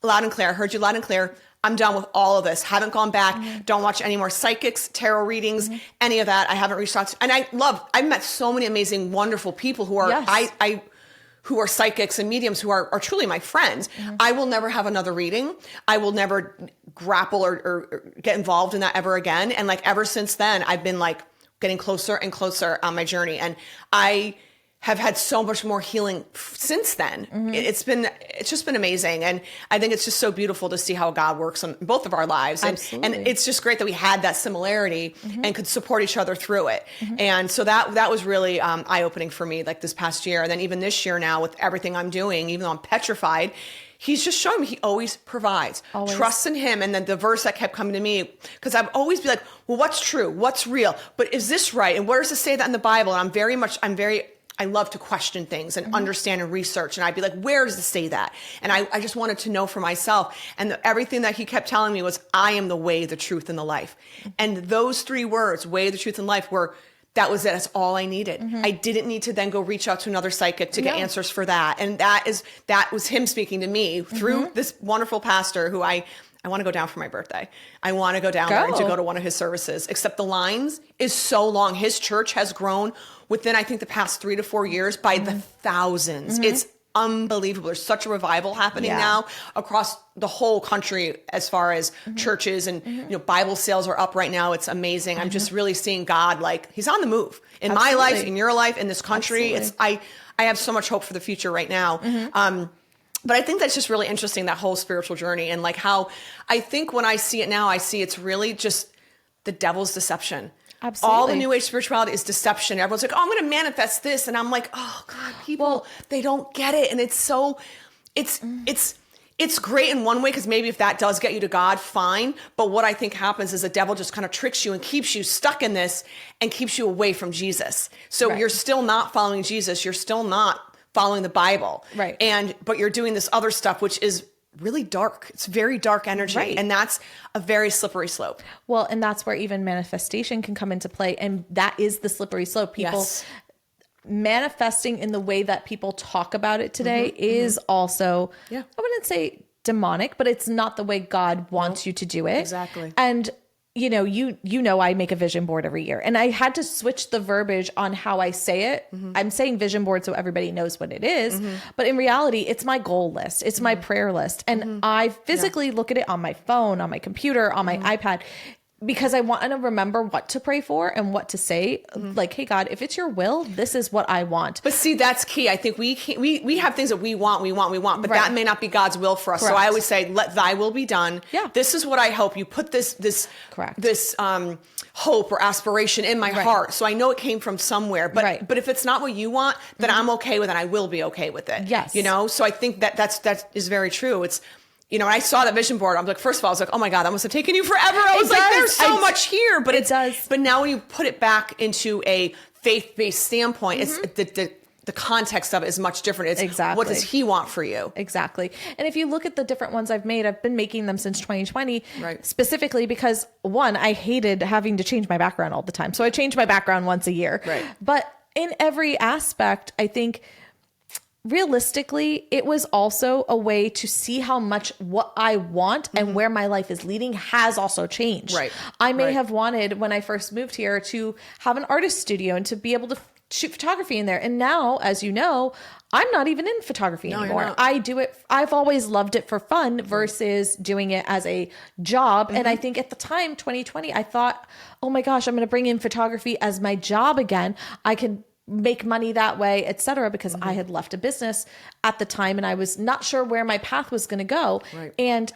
loud and clear. I heard you loud and clear. I'm done with all of this. Haven't gone back. Don't watch any more psychics, tarot readings, any of that. I haven't reached out to, and I've met so many amazing, wonderful people who are, who are psychics and mediums who are truly my friends. I will never have another reading. I will never grapple or get involved in that ever again. And like ever since then, I've been like getting closer and closer on my journey. And I have had so much more healing since then. It's just been amazing. And I think it's just so beautiful to see how God works in both of our lives. And it's just great that we had that similarity and could support each other through it. And so that was really eye-opening for me, like this past year. And then even this year now with everything I'm doing, even though I'm petrified, he's just showing me he always provides. Trust in him. And then the verse that kept coming to me, because I've always be like, well, what's true? What's real? But is this right? And where does it say that in the Bible? And I love to question things and understand and research. And I'd be like, where does it say that? And I just wanted to know for myself. And everything that he kept telling me was, I am the way, the truth, and the life. And those three words, way, the truth, and life, that was it. That's all I needed. I didn't need to then go reach out to another psychic to get answers for that. And that was him speaking to me through this wonderful pastor who I want to go down for my birthday. I want to go down there and to go to one of his services, except the lines is so long. His church has grown within, I think, the past 3 to 4 years by the thousands. It's unbelievable. There's such a revival happening now across the whole country as far as churches, and Bible sales are up right now. It's amazing. I'm just really seeing God, like he's on the move in my life, in your life, in this country. I have so much hope for the future right now. But I think that's just really interesting, that whole spiritual journey, and like how I think when I see it now, I see it's really just the devil's deception. Absolutely. All the new age spirituality is deception. Everyone's like, oh, I'm going to manifest this. And I'm like, oh God, people, they don't get it. And it's so, it's great in one way, because maybe if that does get you to God, fine. But what I think happens is the devil just kind of tricks you and keeps you stuck in this and keeps you away from Jesus. So you're still not following Jesus. You're still not following the Bible. Right. But you're doing this other stuff, which is really dark. It's very dark energy. Right. And that's a very slippery slope. Well, and that's where even manifestation can come into play. And that is the slippery slope. People manifesting in the way that people talk about it today is also, I wouldn't say demonic, but it's not the way God wants you to do it. Exactly. And I make a vision board every year, and I had to switch the verbiage on how I say it. I'm saying vision board so everybody knows what it is, but in reality, it's my goal list. It's my prayer list. And I physically look at it on my phone, on my computer, on my iPad, because I want to remember what to pray for and what to say. Like, hey, God, if it's your will, this is what I want. But see, that's key. I think we have things that we want, but Right. that may not be God's will for us. Correct. So I always say, let thy will be done. Yeah. This is what I hope. You put this Correct. this hope or aspiration in my Right. heart. So I know it came from somewhere, but Right. but if it's not what you want, then I'm okay with it. I will be okay with it. Yes. So I think that is very true. It's, when I saw that vision board, I'm like, first of all, I was like, oh my God, that must have taken you forever. I was like, does. there's so much here, but It does. But now when you put it back into a faith-based standpoint, it's the context of it is much different. It's Exactly. what does he want for you? Exactly. And if you look at the different ones I've made, I've been making them since 2020, Right. specifically because one, I hated having to change my background all the time. So I change my background once a year. Right. But in every aspect, I think realistically, it was also a way to see how much what I want and where my life is leading has also changed. Right. I may Right. have wanted, when I first moved here, to have an artist studio and to be able to shoot photography in there. And now, as you know, I'm not even in photography No, you're anymore. not. I do it. I've always loved it for fun versus doing it as a job. And I think at the time, 2020, I thought, oh my gosh, I'm going to bring in photography as my job again. I can make money that way, et cetera, because I had left a business at the time and I was not sure where my path was going to go. Right. And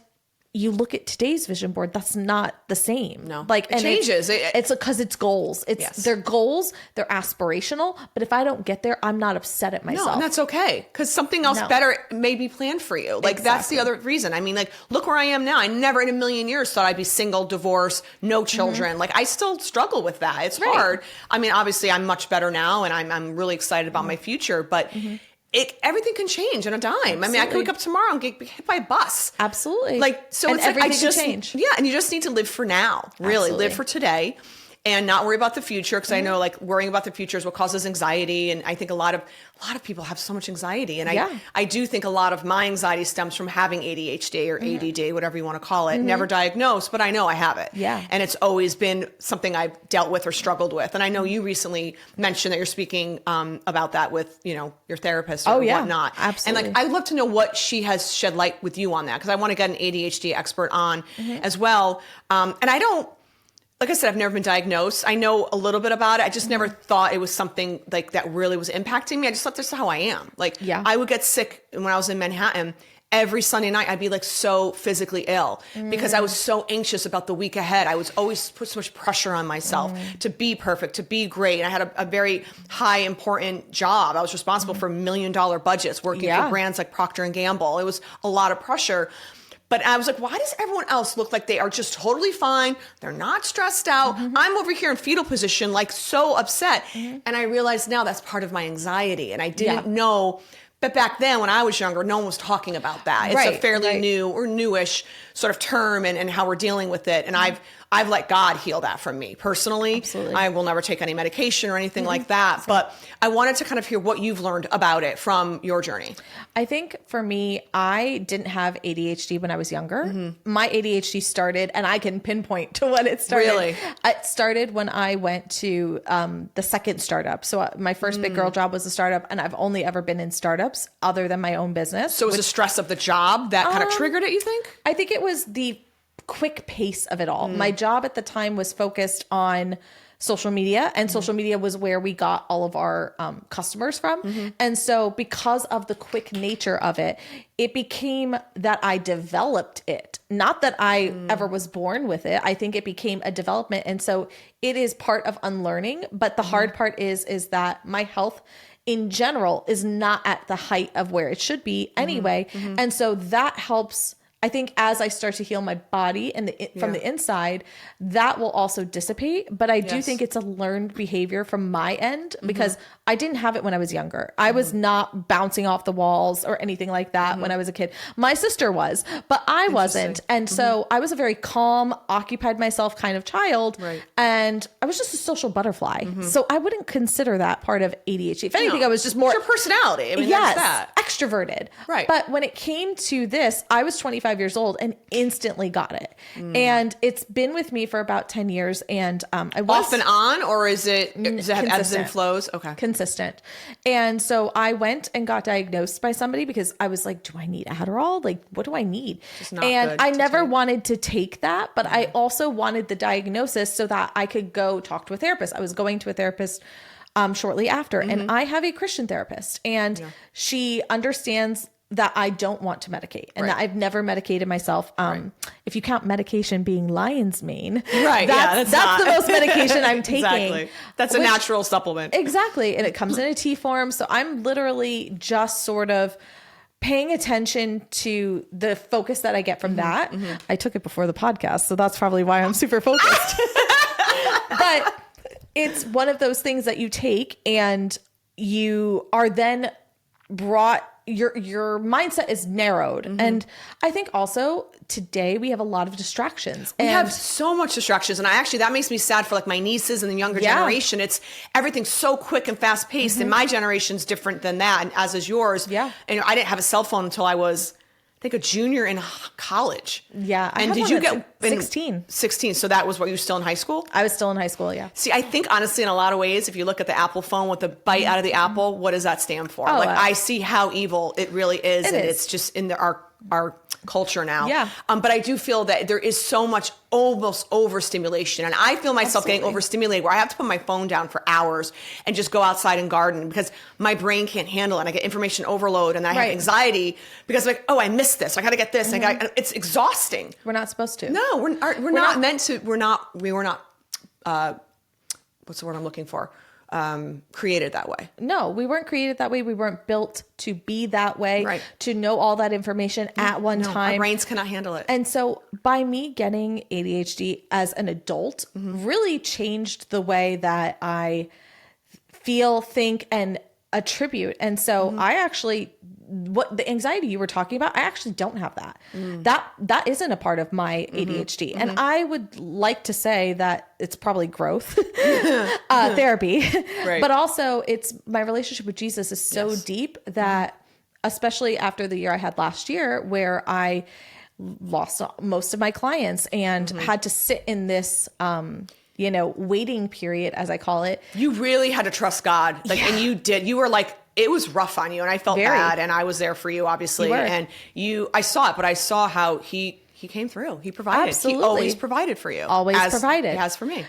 you look at today's vision board, that's not the same. No. Like, It and changes. It's because it's goals. Yes. They're goals. They're aspirational. But if I don't get there, I'm not upset at myself. No, and that's okay, because something else No. better may be planned for you. Like, that's the Exactly. other reason. I mean, like, look where I am now. I never in a million years thought I'd be single, divorced, no children. Like, I still struggle with that. It's Right. hard. I mean, obviously, I'm much better now, and I'm really excited about my future, but everything can change in a dime. I mean, I could Absolutely. wake up tomorrow and get hit by a bus. Absolutely. Like, so And it's like, I everything can just, change. yeah, and you just need to live for now, really. Absolutely. Live for today and not worry about the future. Because I know, like, worrying about the future is what causes anxiety. And I think a lot of people have so much anxiety. And Yeah. I do think a lot of my anxiety stems from having ADHD or ADD, whatever you want to call it. Never diagnosed, but I know I have it. Yeah. And it's always been something I've dealt with or struggled with. And I know you recently mentioned that you're speaking about that with, your therapist or Oh, yeah. whatnot. Absolutely. And like, I'd love to know what she has shed light with you on that, because I want to get an ADHD expert on as well. And I don't, like I said, I've never been diagnosed. I know a little bit about it. I just never thought it was something like that really was impacting me. I just thought this is how I am. Like, Yeah. I would get sick when I was in Manhattan. Every Sunday night, I'd be like so physically ill because I was so anxious about the week ahead. I was always put so much pressure on myself to be perfect, to be great. And I had a very high important job. I was responsible for $1 million budgets, working Yeah. for brands like Procter and Gamble. It was a lot of pressure. But I was like, why does everyone else look like they are just totally fine? They're not stressed out. I'm over here in fetal position, like so upset. And I realized now that's part of my anxiety. And I didn't know. But back then, when I was younger, no one was talking about that. It's a Right, fairly right. new or newish sort of term and how we're dealing with it. And I've let God heal that from me personally. Absolutely. I will never take any medication or anything like that. But I wanted to kind of hear what you've learned about it from your journey. I think for me, I didn't have ADHD when I was younger. My ADHD started, and I can pinpoint to when it started. Really? It started when I went to the second startup. So my first big girl job was a startup, and I've only ever been in startups other than my own business. So it was the stress of the job that kind of triggered it, you think? I think it was the quick pace of it all. My job at the time was focused on social media, and social media was where we got all of our customers from. And so because of the quick nature of it, it became that I developed it. Not that I ever was born with it. I think it became a development. And so it is part of unlearning. But the hard part is that my health in general is not at the height of where it should be anyway. And so that helps. I think as I start to heal my body and from the inside, that will also dissipate. But I do think it's a learned behavior from my end because I didn't have it when I was younger. I was not bouncing off the walls or anything like that when I was a kid. My sister was, but I wasn't. And so I was a very calm, occupied myself kind of child. Right. And I was just a social butterfly. So I wouldn't consider that part of ADHD. If anything, I was just more... It's your personality. I mean, yes, that's that. extroverted. Right. But when it came to this, I was 25 years old and instantly got it. And it's been with me for about 10 years. And I was... Off and on, or does it have ebbs and flows? Okay. Consistent. And so I went and got diagnosed by somebody because I was like, do I need Adderall? Like, what do I need? Not And good I to never take. wanted to take that, but I also wanted the diagnosis so that I could go talk to a therapist. I was going to a therapist shortly after, and I have a Christian therapist, and she understands that I don't want to medicate and that I've never medicated myself. If you count medication being lion's mane, that's the most medication I'm taking. Exactly. That's a natural supplement. Exactly. And it comes in a tea form. So I'm literally just sort of paying attention to the focus that I get from that. I took it before the podcast, so that's probably why I'm super focused. But it's one of those things that you take and you are then brought, your mindset is narrowed. And I think also today we have a lot of distractions. We have so much distractions. And that makes me sad for like my nieces and the younger generation. It's everything's so quick and fast paced. And my generation's different than that, and as is yours. Yeah. And I didn't have a cell phone until I was, I think, a junior in college. Yeah. And did you get 16? 16. So that was what, you were still in high school? I was still in high school. Yeah. See, I think honestly, in a lot of ways, if you look at the Apple phone with the bite out of the apple, what does that stand for? Oh, I see how evil it really is. It and is. It's just in our culture now. Yeah. But I do feel that there is so much almost overstimulation. And I feel myself getting overstimulated where I have to put my phone down for hours and just go outside and garden because my brain can't handle it. And I get information overload and I have anxiety because I'm like, oh, I missed this. I got to get this. It's exhausting. We're not supposed to. No, we're not meant to. We were not, what's the word I'm looking for? Created that way. No, we weren't created that way. We weren't built to be that way, Right. to know all that information at one time. Our brains cannot handle it. And so by me getting ADHD as an adult really changed the way that I feel, think, and attribute. And so I actually, what the anxiety you were talking about, I actually don't have that. That isn't a part of my ADHD. And I would like to say that it's probably growth, therapy, but also it's my relationship with Jesus is so deep that, especially after the year I had last year, where I lost most of my clients and had to sit in this, waiting period, as I call it. You really had to trust God. And you did. You were like, it was rough on you. And I felt bad. And I was there for you, obviously. And I saw it, but I saw how he came through. He provided. Absolutely. He always provided for you. Always provided. He has for me.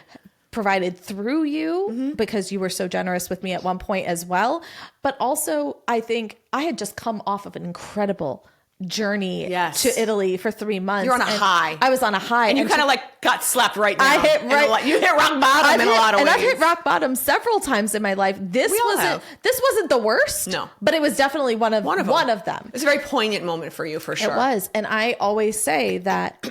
Provided through you because you were so generous with me at one point as well. But also, I think I had just come off of an incredible journey to Italy for 3 months. You're on a high. I was on a high. And you kind of like got slapped right now. I hit right. You hit rock bottom in a lot of ways. And I've hit rock bottom several times in my life. This wasn't the worst. No. But it was definitely one of them. It's a very poignant moment for you, for sure. It was. And I always say that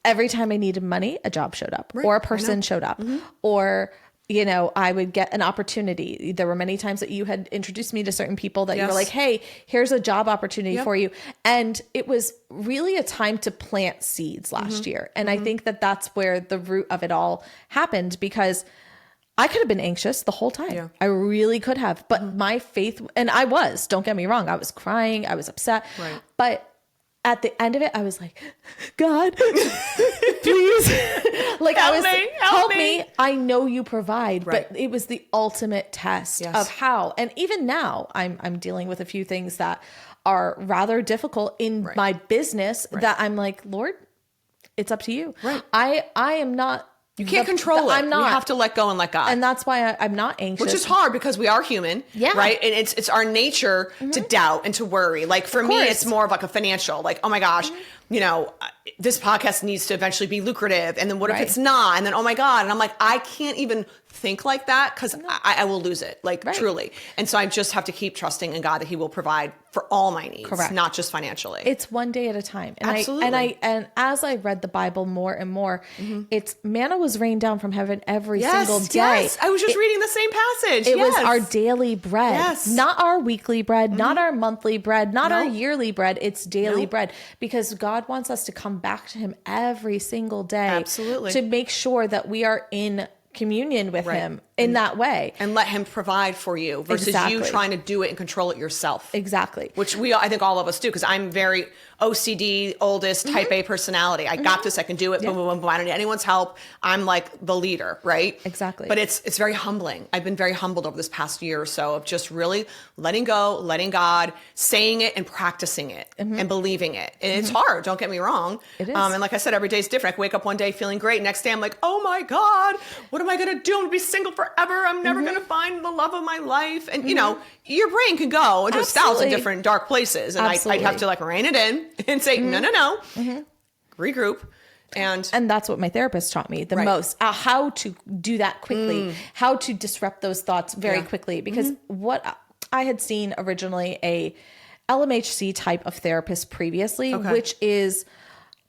every time I needed money, a job showed up or a person showed up or I would get an opportunity. There were many times that you had introduced me to certain people that you were like, hey, here's a job opportunity for you. And it was really a time to plant seeds last year. And I think that that's where the root of it all happened because I could have been anxious the whole time. Yeah. I really could have. But my faith, and I was, don't get me wrong, I was crying, I was upset. Right. But at the end of it, I was like, God, please. Like help me. I know you provide, but it was the ultimate test of how. And even now I'm dealing with a few things that are rather difficult in my business that I'm like, Lord, it's up to you. Right. I am not. You can't control it. I'm not. You have to let go and let God. And that's why I'm not anxious. Which is hard because we are human. Yeah. Right? And it's our nature to doubt and to worry. Like for me, it's more of like a financial, like, oh my gosh, this podcast needs to eventually be lucrative. And then what if Right. it's not? And then, oh my God. And I'm like, I can't even think like that because I will lose it, like Right. truly. And so I just have to keep trusting in God that he will provide for all my needs, Correct. not just financially. It's one day at a time. And Absolutely. And as I read the Bible more and more, it's manna was rained down from heaven every single day. Yes. I was just reading the same passage. It Yes. was our daily bread, Yes. not our weekly bread, not our monthly bread, not our Nope. yearly bread. It's daily Nope. bread because God wants us to come back to him every single day. Absolutely. To make sure that we are in communion with Right. him in that way. And let him provide for you versus you Exactly. trying to do it and control it yourself. Exactly. Which I think all of us do, because I'm very OCD, oldest, type A personality. I got this, I can do it, boom, boom, boom, boom. I don't need anyone's help. I'm like the leader, right? Exactly. But it's very humbling. I've been very humbled over this past year or so of just really letting go, letting God, saying it and practicing it and believing it. And it's hard, don't get me wrong. It is. And like I said, every day is different. I can wake up one day feeling great. Next day I'm like, oh my God, what am I going to do? I'm going to be single forever. I'm never going to find the love of my life. And your brain can go into 1,000 Absolutely. different dark places. And I'd Absolutely. have to like rein it in and say, no, regroup. And that's what my therapist taught me the Right. most, how to do that quickly, how to disrupt those thoughts very quickly. Because what I had seen originally a LMHC type of therapist previously, which is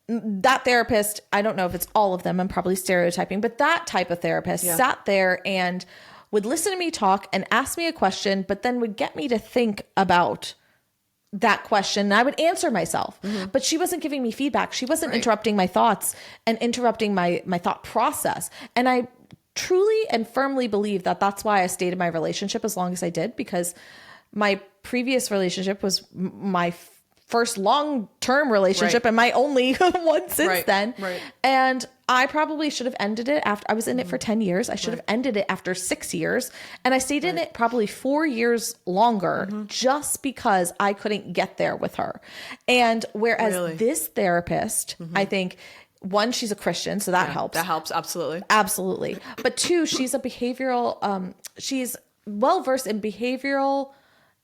that therapist, I don't know if it's all of them, I'm probably stereotyping, but that type of therapist sat there and would listen to me talk and ask me a question, but then would get me to think about that question and I would answer myself, but she wasn't giving me feedback. She wasn't interrupting my thoughts and interrupting my thought process. And I truly and firmly believe that that's why I stayed in my relationship as long as I did, because my previous relationship was my first long-term relationship and my only one since then. Right. And I probably should have ended it after I was in it for 10 years. I should have ended it after 6 years. And I stayed in it probably 4 years longer just because I couldn't get there with her. And whereas this therapist, I think, one, she's a Christian, so that helps. that helps. Absolutely. Absolutely. But two, she's a behavioral, she's well-versed in behavioral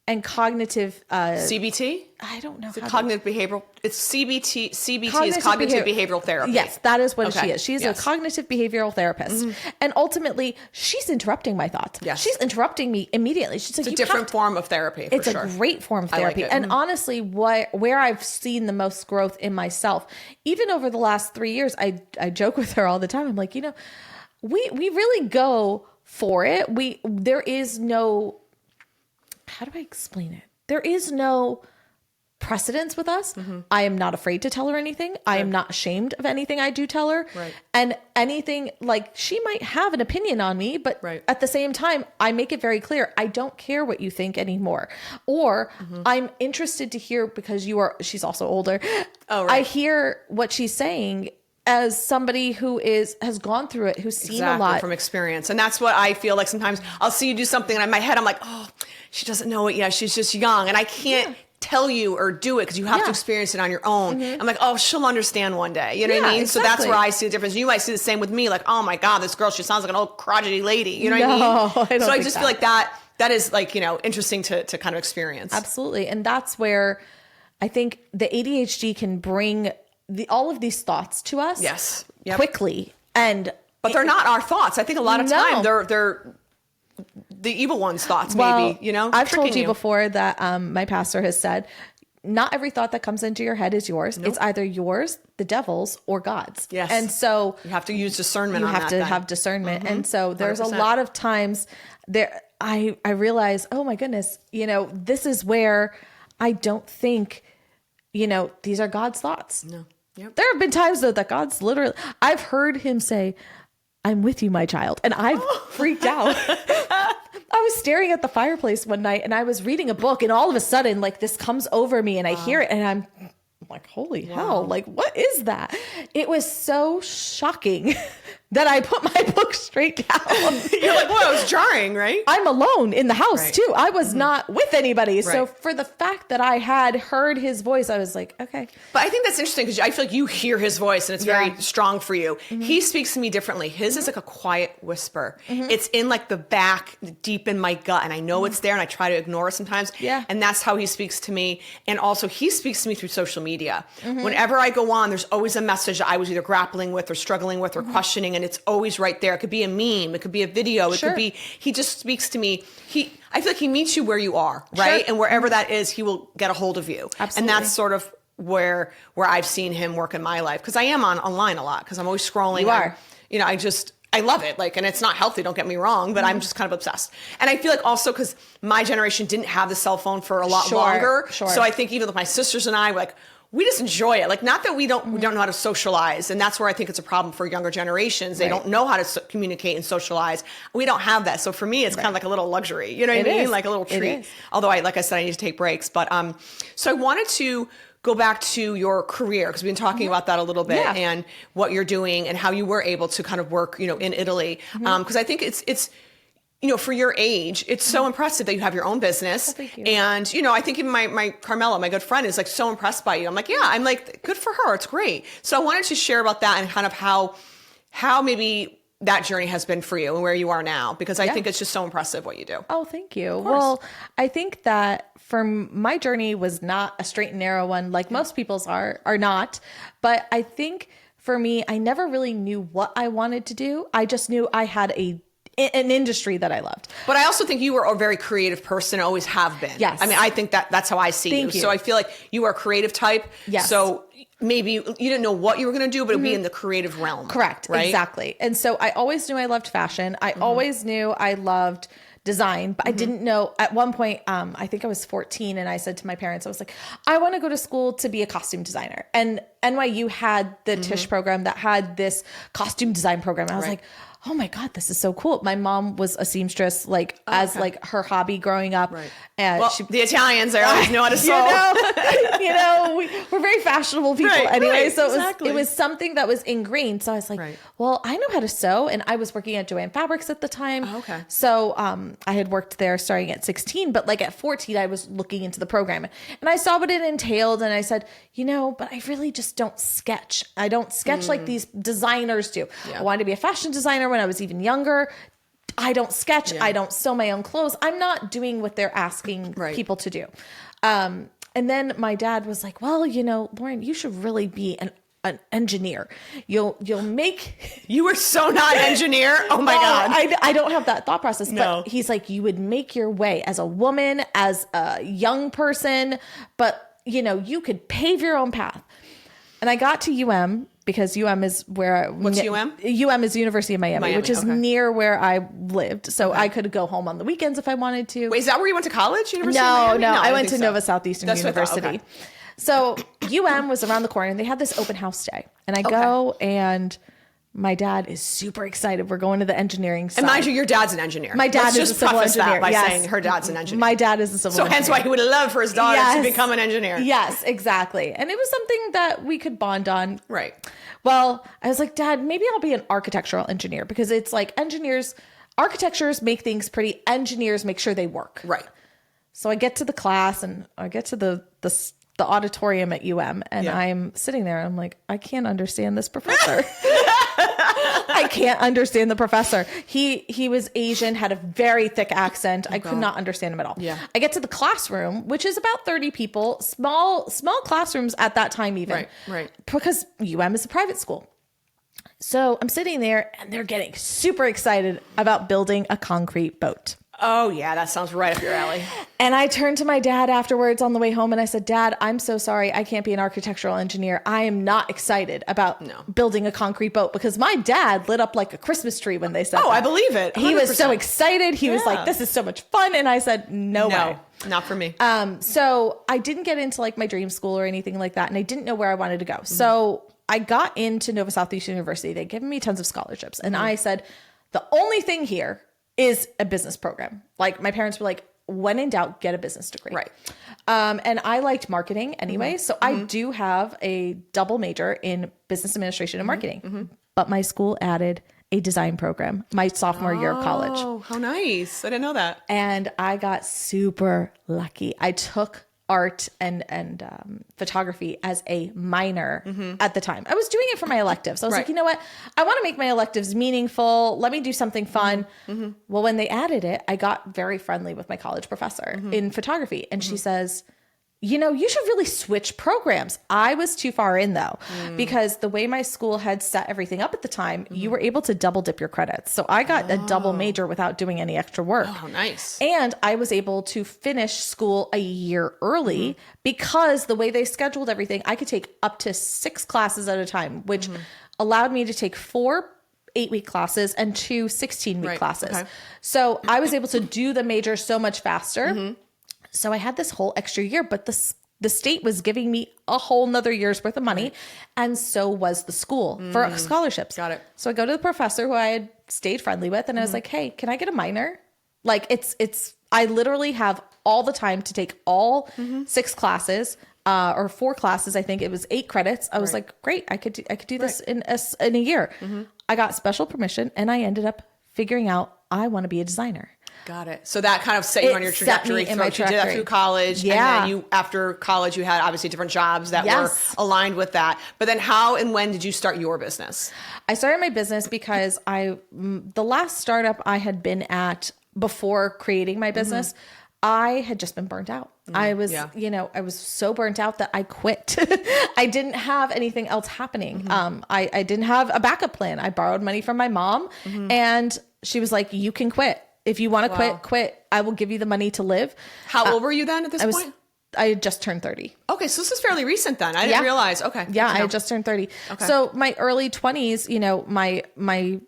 and cognitive, CBT? I don't know. Cognitive behavioral. It's CBT. CBT is Cognitive cognitive behavioral therapy. Yes, that is what she is. She's Yes. a cognitive behavioral therapist. And ultimately, she's interrupting my thoughts. Yes. She's interrupting me immediately. She's like, It's a different form of therapy, for it's sure. a great form of I like therapy. it. And honestly, where I've seen the most growth in myself, even over the last 3 years, I joke with her all the time. I'm like, we really go for it. There is no, how do I explain it? There is no precedence with us. I am not afraid to tell her anything. I am not ashamed of anything I do tell her. Right. And anything, like, she might have an opinion on me, but at the same time, I make it very clear, I don't care what you think anymore. Or I'm interested to hear, because she's also older. Oh, right. I hear what she's saying as somebody who has gone through it, who's seen a lot from experience. And that's what I feel like sometimes I'll see you do something and in my head, I'm like, oh, she doesn't know it yet. She's just young. And I can't tell you or do it because you have to experience it on your own. I'm like, oh, she'll understand one day. You know what I mean? So that's where I see the difference. You might see the same with me. Like, oh my God, this girl, she sounds like an old crotchety lady. You know what I mean? I don't so I think just that. feel like that is like, interesting to kind of experience. Absolutely. And that's where I think the ADHD can bring all of these thoughts to us Yes. Yep. quickly. But they're not our thoughts. I think a lot of time they're the evil one's thoughts, maybe, I've told tricking you before that my pastor has said, not every thought that comes into your head is yours. Nope. It's either yours, the devil's, or God's. Yes. And so you have to use discernment. You have to have discernment. And so there's 100%. a lot of times there I realize, oh my goodness, this is where I don't think, these are God's thoughts. No. Yep. There have been times though that God's literally, I've heard him say, I'm with you, my child. And I've freaked out. I was staring at the fireplace one night and I was reading a book and all of a sudden, like, this comes over me and I hear it and I'm like, holy hell, like, what is that? It was so shocking that I put my book straight down. You're like, well, it was jarring, right? I'm alone in the house Right. too. I was not with anybody. Right. So for the fact that I had heard his voice, I was like, okay. But I think that's interesting because I feel like you hear his voice and it's very strong for you. He speaks to me differently. His is like a quiet whisper. It's in like the back, deep in my gut. And I know it's there and I try to ignore it sometimes. Yeah. And that's how he speaks to me. And also he speaks to me through social media. Whenever I go on, there's always a message that I was either grappling with or struggling with or questioning. And it's always right there. It could be a meme. It could be a video. It could be, he just speaks to me. I feel like he meets you where you are, right? And wherever that is, he will get a hold of you. Absolutely. And that's sort of where I've seen him work in my life. Because I am online a lot because I'm always scrolling. You are. I love it. Like, and it's not healthy, don't get me wrong, but I'm just kind of obsessed. And I feel like also because my generation didn't have the cell phone for a lot longer. So I think even with my sisters and I, like, we just enjoy it. Like, not that we don't know how to socialize. And that's where I think it's a problem for younger generations. They don't know how to communicate and socialize. We don't have that. So for me, it's kind of like a little luxury. You know what I mean? Like a little treat. Although like I said, I need to take breaks. But so I wanted to go back to your career because we've been talking about that a little bit and what you're doing and how you were able to kind of work, in Italy. Because I think it's for your age, it's so impressive that you have your own business. Oh, thank you. And, I think even my Carmela, my good friend, is like so impressed by you. I'm like, I'm like, good for her. It's great. So I wanted to share about that and kind of how maybe that journey has been for you and where you are now, because I think it's just so impressive what you do. Oh, thank you. Well, I think that for my journey was not a straight and narrow one, like most people's are not. But I think for me, I never really knew what I wanted to do. I just knew I had an industry that I loved. But I also think you were a very creative person, always have been. Yes. I mean, I think that's how I see Thank you. So I feel like you are a creative type. Yes. So maybe you didn't know what you were going to do, but it'd be in the creative realm. Correct. Right? Exactly. And so I always knew I loved fashion. I always knew I loved design, but I didn't know at one point, I think I was 14 and I said to my parents, I was like, I want to go to school to be a costume designer. And NYU had the Tisch program that had this costume design program. And I was like, oh my God, this is so cool. My mom was a seamstress, as her hobby growing up. Right. And the Italians, they always know how to sew. We're very fashionable people anyway. So it was something that was ingrained. So I was like, well, I know how to sew. And I was working at Joann Fabrics at the time. Oh, okay. So I had worked there starting at 16, but at 14, I was looking into the program and I saw what it entailed. And I said, but I really just don't sketch. I don't sketch like these designers do. Yeah. I wanted to be a fashion designer when I was even younger. I don't sketch. I don't sew my own clothes. I'm not doing what they're asking people to do. And then my dad was like, well, Lauren, you should really be an engineer. You'll make. You were so not an engineer. Oh my God. I don't have that thought process, No. But he's like, you would make your way as a woman, as a young person, but you could pave your own path. And I got to UM because UM is where What's UM? UM is University of Miami, which is near where I lived. So I could go home on the weekends if I wanted to. Wait, is that where you went to college? University of No, Miami? I went to Nova Southeastern University. Okay. So UM was around the corner and they had this open house day. And I go and my dad is super excited. We're going to the engineering side. And mind you, your dad's an engineer. My dad is a civil engineer. That by saying her dad's an engineer. My dad is a civil engineer. So hence why he would love for his daughter to become an engineer. Yes, exactly. And it was something that we could bond on. Right. Well, I was like, Dad, maybe I'll be an architectural engineer because it's like architectures make things pretty. Engineers make sure they work. Right. So I get to the class and I get to the auditorium at UM and I'm sitting there and I'm like, I can't understand this professor. I can't understand the professor. He was Asian, had a very thick accent. I could not understand him at all. Yeah. I get to the classroom, which is about 30 people, small classrooms at that time even. Right. Because UM is a private school. So I'm sitting there and they're getting super excited about building a concrete boat. Oh, yeah, that sounds right up your alley. And I turned to my dad afterwards on the way home and I said, Dad, I'm so sorry. I can't be an architectural engineer. I am not excited about building a concrete boat because my dad lit up like a Christmas tree when they said that. I believe it. 100%. He was so excited. He was like, this is so much fun. And I said, no way. Not for me. So I didn't get into my dream school or anything like that. And I didn't know where I wanted to go. Mm-hmm. So I got into Nova Southeastern University. They'd given me tons of scholarships. And I said, the only thing here is a business program. My parents were like, when in doubt, get a business degree. Right. And I liked marketing anyway. So I do have a double major in business administration and marketing. But my school added a design program my sophomore year of college. Oh, how nice. I didn't know that. And I got super lucky. I took art and photography as a minor at the time. I was doing it for my electives. I was like, you know what? I want to make my electives meaningful. Let me do something fun. Well, when they added it, I got very friendly with my college professor in photography. And she says, you know, you should really switch programs. I was too far in though, because the way my school had set everything up at the time, you were able to double dip your credits. So I got a double major without doing any extra work. Oh, nice. And I was able to finish school a year early because the way they scheduled everything, I could take up to 6 classes at a time, which allowed me to take 4 8-week classes and 2 16-week classes. Okay. So I was able to do the major so much faster. So I had this whole extra year, but the state was giving me a whole nother year's worth of money. And so was the school for scholarships. Got it. So I go to the professor who I had stayed friendly with, and I was like, hey, can I get a minor? Like I literally have all the time to take all 6 classes, or 4 classes. I think it was 8 credits. I was like, great. I could do this in a year. I got special permission, and I ended up figuring out I want to be a designer. Got it. So that kind of set you on your trajectory. You did that through college. Yeah. And then after college, you had obviously different jobs that were aligned with that. But then how and when did you start your business? I started my business because the last startup I had been at before creating my business, I had just been burnt out. I was, I was so burnt out that I quit. I didn't have anything else happening. I didn't have a backup plan. I borrowed money from my mom and she was like, you can quit. If you want to quit. I will give you the money to live. How old were you then at this point? I had just turned 30. Okay. So this is fairly recent then. I didn't realize. Okay. Yeah. I had just turned 30. Okay. So my early 20s, my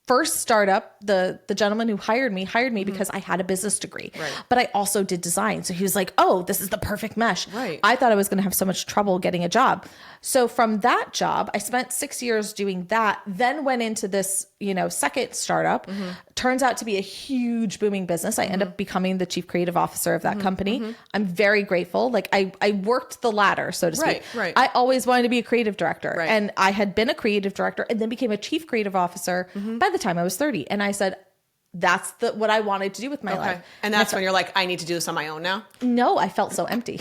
first startup, the gentleman who hired me because I had a business degree, but I also did design. So he was like, oh, this is the perfect mesh. Right. I thought I was going to have so much trouble getting a job. So from that job, I spent 6 years doing that, then went into this, second startup. Turns out to be a huge booming business. I end up becoming the chief creative officer of that company. I'm very grateful. Like I worked the ladder, so to speak. Right. I always wanted to be a creative director. And I had been a creative director and then became a chief creative officer by the time I was 30. And I said, that's what I wanted to do with my life. And that's when you're like, I need to do this on my own now? No, I felt so empty.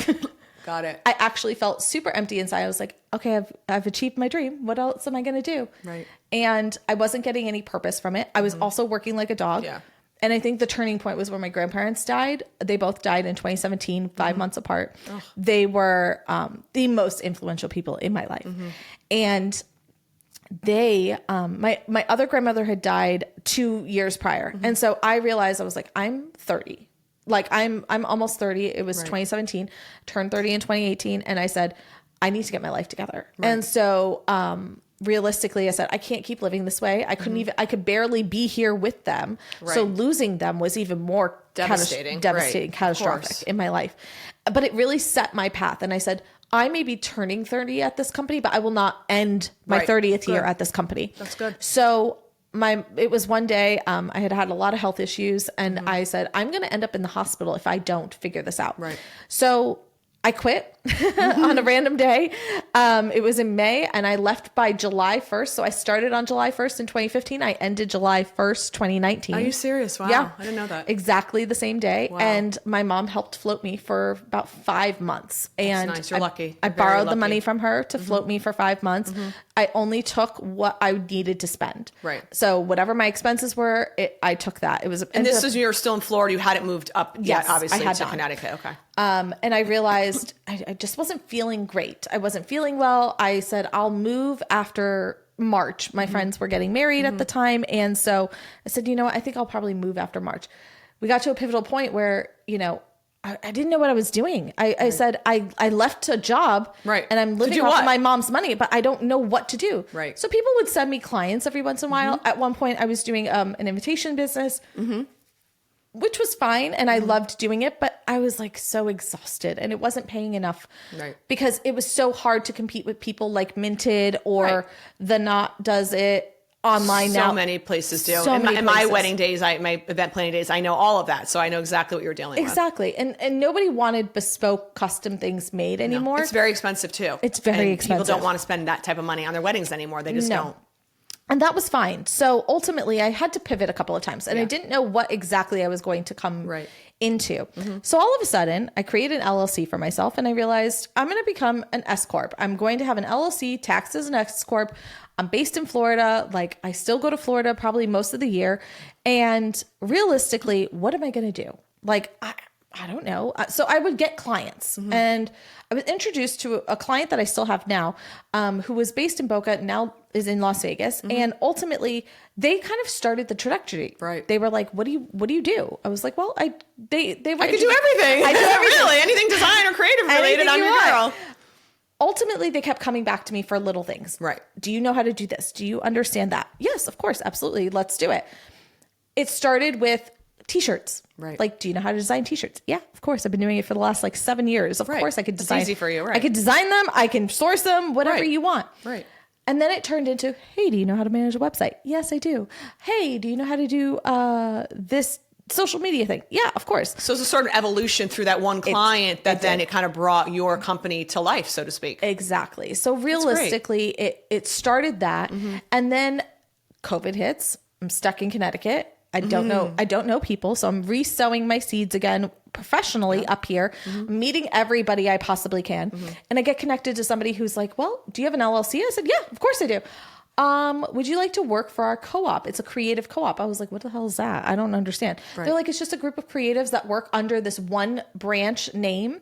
Got it. I actually felt super empty inside. I was like, okay, I've achieved my dream. What else am I going to do? Right. And I wasn't getting any purpose from it. I was also working like a dog. Yeah. And I think the turning point was when my grandparents died. They both died in 2017, 5 months apart. Ugh. They were the most influential people in my life. And they, my other grandmother had died 2 years prior. And so I realized, I was like, I'm 30. Like I'm almost 30. It was 2017, turned 30 in 2018. And I said, I need to get my life together. And so, realistically, I said, I can't keep living this way. I couldn't even, I could barely be here with them. So losing them was even more devastating, catastrophic in my life. But it really set my path. And I said, I may be turning 30 at this company, but I will not end my 30th year at this company. That's good. So it was one day, I had a lot of health issues and I said, I'm going to end up in the hospital if I don't figure this out. Right. So I quit on a random day. It was in May and I left by July 1st. So I started on July 1st in 2015. I ended July 1st, 2019. Are you serious? Wow. Yeah. I didn't know that. Exactly the same day. Wow. And my mom helped float me for about 5 months. And that's nice. You're lucky. I borrowed the money from her to float me for 5 months. I only took what I needed to spend. Right. So whatever my expenses were, I took that. It was, and this is, you were still in Florida. You hadn't moved up yet, obviously, I had to not. Connecticut. Okay. And I realized I just wasn't feeling great. I wasn't feeling well. I said, I'll move after March. My friends were getting married at the time. And so I said, you know what? I think I'll probably move after March. We got to a pivotal point where, I didn't know what I was doing. I said, I left a job and I'm living off of my mom's money, but I don't know what to do. Right. So people would send me clients every once in a while. At one point I was doing an invitation business, which was fine. And I loved doing it, but I was like so exhausted and it wasn't paying enough because it was so hard to compete with people like Minted or The Knot does it. Online now. So many places do. In my wedding days, my event planning days, I know all of that. So I know exactly what you're dealing with. Exactly. And nobody wanted bespoke custom things made anymore. It's very expensive too. It's very expensive. People don't want to spend that type of money on their weddings anymore. They just don't. And that was fine. So ultimately I had to pivot a couple of times and I didn't know what exactly I was going to come into. So all of a sudden I created an LLC for myself and I realized I'm going to become an S Corp. I'm going to have an LLC taxed as an S Corp. I'm based in Florida. Like I still go to Florida probably most of the year. And realistically, what am I going to do? Like, I don't know. So I would get clients and I was introduced to a client that I still have now, who was based in Boca, now is in Las Vegas. And ultimately they kind of started the trajectory. Right. They were like, what do you do? I was like, well, they were, I could do everything. I do everything. Really, anything design or creative related, I'm your girl. Ultimately, they kept coming back to me for little things. Right. Do you know how to do this? Do you understand that? Yes, of course. Absolutely. Let's do it. It started with t-shirts. Right. Like, do you know how to design t-shirts? Yeah, of course. I've been doing it for the last 7 years. Of course I could design. It's easy for you, right? I could design them. I can source them, whatever you want. Right. And then it turned into, hey, do you know how to manage a website? Yes, I do. Hey, do you know how to do this social media thing? Yeah, of course. So it's a sort of evolution through that one client that then it kind of brought your company to life, so to speak. Exactly. So realistically, it started that. And then COVID hits. I'm stuck in Connecticut. I don't know people. So I'm re-sowing my seeds again professionally up here, meeting everybody I possibly can. And I get connected to somebody who's like, well, do you have an LLC? I said, yeah, of course I do. Would you like to work for our co-op? It's a creative co-op. I was like, what the hell is that? I don't understand. Right. They're like, it's just a group of creatives that work under this one branch name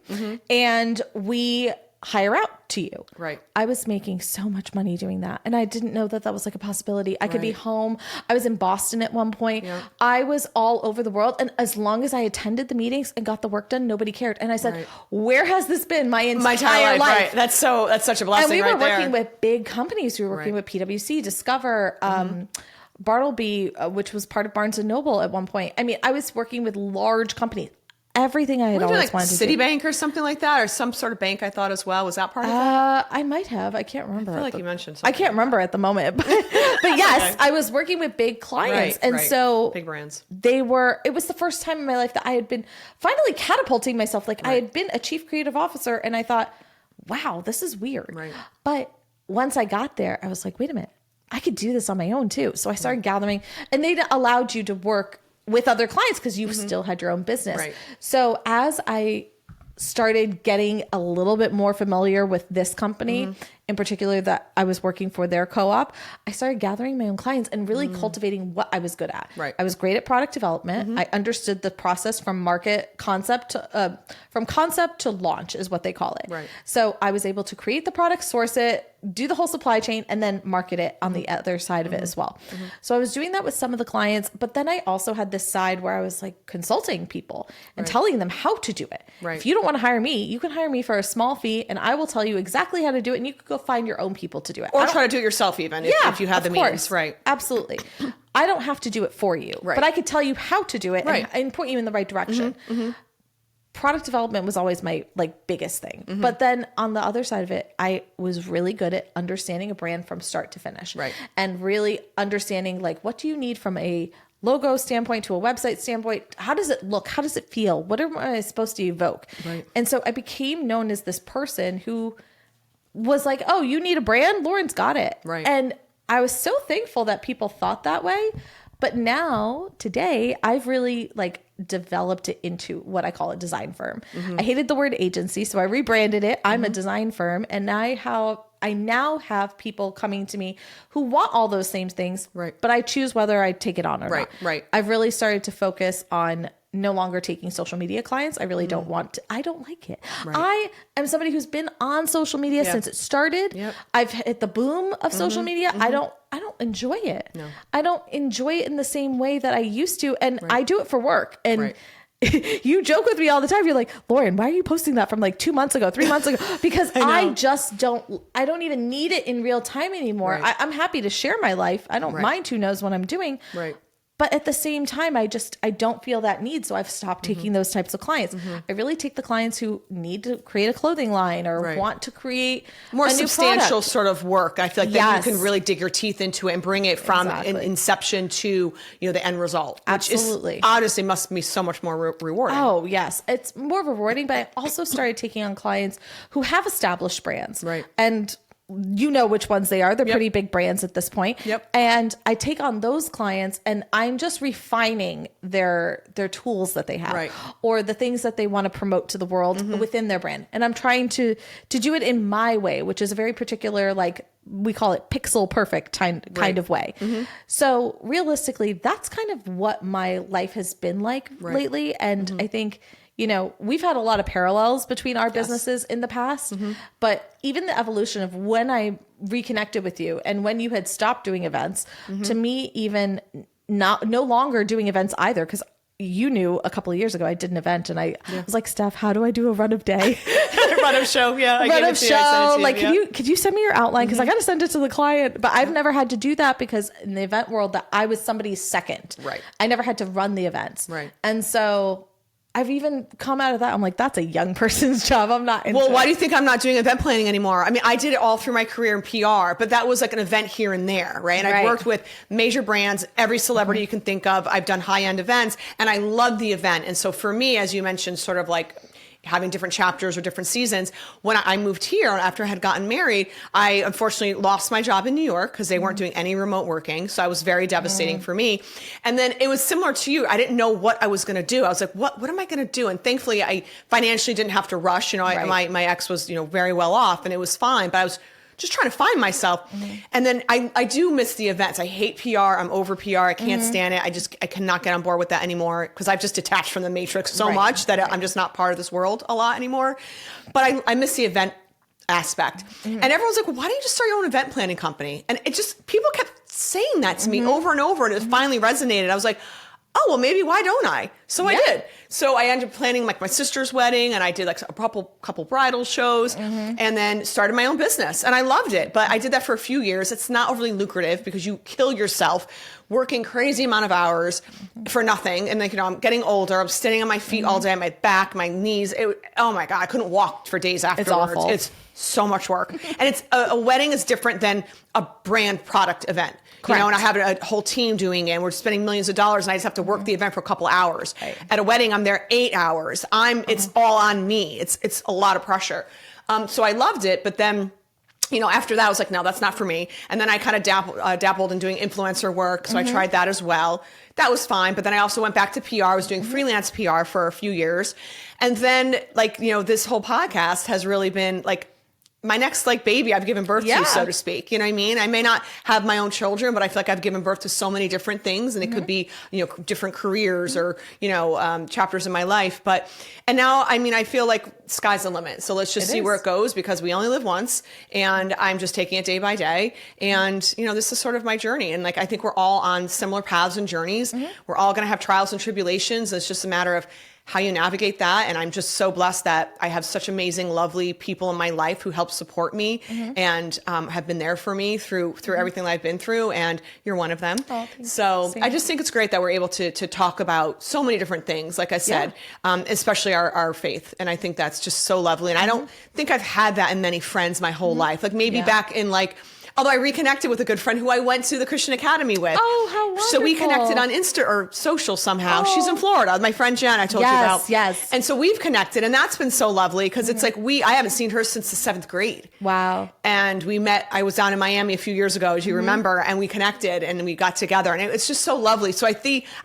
and we hire out to you. Right. I was making so much money doing that. And I didn't know that was like a possibility. I could be home. I was in Boston at one point. Yeah. I was all over the world. And as long as I attended the meetings and got the work done, nobody cared. And I said, where has this been my entire life? Right. That's such a blessing. And we were working with big companies. We were working with PwC, Discover, Bartleby, which was part of Barnes and Noble at one point. I mean, I was working with large companies. Everything I had always wanted to do. Citibank or something like that, or some sort of bank I thought as well. Was that part of that? I might have. I can't remember. I feel like you mentioned something. I can't remember at the moment. But yes, I was working with big clients. So big brands. It was the first time in my life that I had been finally catapulting myself. Like I had been a chief creative officer and I thought, wow, this is weird. Right. But once I got there, I was like, wait a minute, I could do this on my own too. So I started gathering, and they allowed you to work with other clients because you still had your own business. Right. So as I started getting a little bit more familiar with this company, in particular that I was working for their co-op, I started gathering my own clients and really cultivating what I was good at. Right. I was great at product development. I understood the process from concept to launch is what they call it. Right. So I was able to create the product, source it, do the whole supply chain, and then market it on the other side of it as well. So I was doing that with some of the clients, but then I also had this side where I was like consulting people and telling them how to do it. Right. If you don't want to hire me, you can hire me for a small fee and I will tell you exactly how to do it, and you could go find your own people to do it. Or try to do it yourself even if you have the means. Right. Absolutely. I don't have to do it for you, but I could tell you how to do it and point you in the right direction. Product development was always my biggest thing. But then on the other side of it, I was really good at understanding a brand from start to finish. Right. And really understanding what do you need from a logo standpoint to a website standpoint? How does it look? How does it feel? What am I supposed to evoke? Right. And so I became known as this person who was like, oh, you need a brand? Lauren's got it. Right. And I was so thankful that people thought that way. But now, today, I've really developed it into what I call a design firm. I hated the word agency, so I rebranded it. I'm a design firm, and I now have people coming to me who want all those same things, but I choose whether I take it on or not. Right. I've really started to focus on no longer taking social media clients. I really don't want to. I don't like it. Right. I am somebody who's been on social media since it started. Yep. I've hit the boom of social media. I don't enjoy it. No. I don't enjoy it in the same way that I used to. And I do it for work. And you joke with me all the time. You're like, Lauren, why are you posting that from 2 months ago, 3 months ago? Because I just I don't even need it in real time anymore. Right. I'm happy to share my life. I don't mind who knows what I'm doing. Right. But at the same time, I don't feel that need. So I've stopped taking those types of clients. I really take the clients who need to create a clothing line or want to create more a substantial new sort of work. I feel like that you can really dig your teeth into it and bring it from inception to the end result. Absolutely. Which obviously must be so much more rewarding. Oh, yes. It's more rewarding, but I also started taking on clients who have established brands. Right. And you know which ones they are. They're pretty big brands at this point. Yep. And I take on those clients and I'm just refining their tools that they have, Right. or the things that they want to promote to the world within their brand. And I'm trying to do it in my way, which is a very particular, like, we call it pixel perfect kind of way. So realistically, that's kind of what my life has been like lately. And I think, you know, we've had a lot of parallels between our businesses in the past, but even the evolution of when I reconnected with you and when you had stopped doing events, to me, even no longer doing events either, because you knew a couple of years ago I did an event and I was like, Steph, how do I do a run of day? Run of show. Yeah. Run of show. Like, could you send me your outline? Cause I got to send it to the client, but I've never had to do that because in the event world that I was somebody's second, right? I never had to run the events. Right. And so I've even come out of that. I'm like, that's a young person's job. I'm not into Well, why it. do you think I'm not doing event planning anymore? I mean, I did it all through my career in PR, but that was like an event here and there, right? And I've worked with major brands, every celebrity you can think of. I've done high-end events, and I love the event. And so for me, as you mentioned, sort of like having different chapters or different seasons, when I moved here after I had gotten married, I unfortunately lost my job in New York because they weren't doing any remote working. So I was very devastating for me. And then it was similar to you. I didn't know what I was going to do. I was like, what am I going to do? And thankfully I financially didn't have to rush. You know, my ex was, you know, very well off and it was fine, but I was just trying to find myself. And then I do miss the events. I hate PR. I'm over PR. I can't stand it. I cannot get on board with that anymore because I've just detached from the matrix so much that I'm just not part of this world a lot anymore. But I miss the event aspect. And everyone's like, well, why don't you just start your own event planning company? And it just, people kept saying that to me over and over. And it finally resonated. I was like, oh, well, maybe why don't I? So I did. So I ended up planning like my sister's wedding and I did like a couple bridal shows and then started my own business. And I loved it. But I did that for a few years. It's not overly lucrative because you kill yourself working crazy amount of hours for nothing. And like, you know, I'm getting older. I'm standing on my feet all day, my back, my knees. Oh my God, I couldn't walk for days afterwards. It's awful. It's so much work. And it's a wedding is different than a brand product event. You know, and I have a whole team doing it and we're spending millions of dollars and I just have to work the event for a couple hours. At a wedding, I'm there 8 hours. It's all on me. It's a lot of pressure. So I loved it. But then, you know, after that, I was like, no, that's not for me. And then I kind of dabbled in doing influencer work. So I tried that as well. That was fine. But then I also went back to PR. I was doing freelance PR for a few years. And then, like, you know, this whole podcast has really been like my next like baby I've given birth to, so to speak. You know what I mean? I may not have my own children, but I feel like I've given birth to so many different things and it could be, you know, different careers or, you know, chapters in my life. And now, I mean, I feel like sky's the limit. So let's just see where it goes because we only live once and I'm just taking it day by day. And, you know, this is sort of my journey. And like, I think we're all on similar paths and journeys. We're all going to have trials and tribulations. It's just a matter of how you navigate that. And I'm just so blessed that I have such amazing, lovely people in my life who help support me and have been there for me through everything that I've been through. And you're one of them. So I just think it's great that we're able to talk about so many different things, like I said, especially our faith. And I think that's just so lovely. And I don't think I've had that in many friends my whole life. Like maybe back in like, although I reconnected with a good friend who I went to the Christian Academy with. Oh, how wonderful. So we connected on Insta or social somehow. She's in Florida. My friend Jen, I told you about. Yes. And so we've connected and that's been so lovely because it's like I haven't seen her since the 7th grade. Wow. And we met, I was down in Miami a few years ago, as you remember, and we connected and we got together and it's just so lovely. So I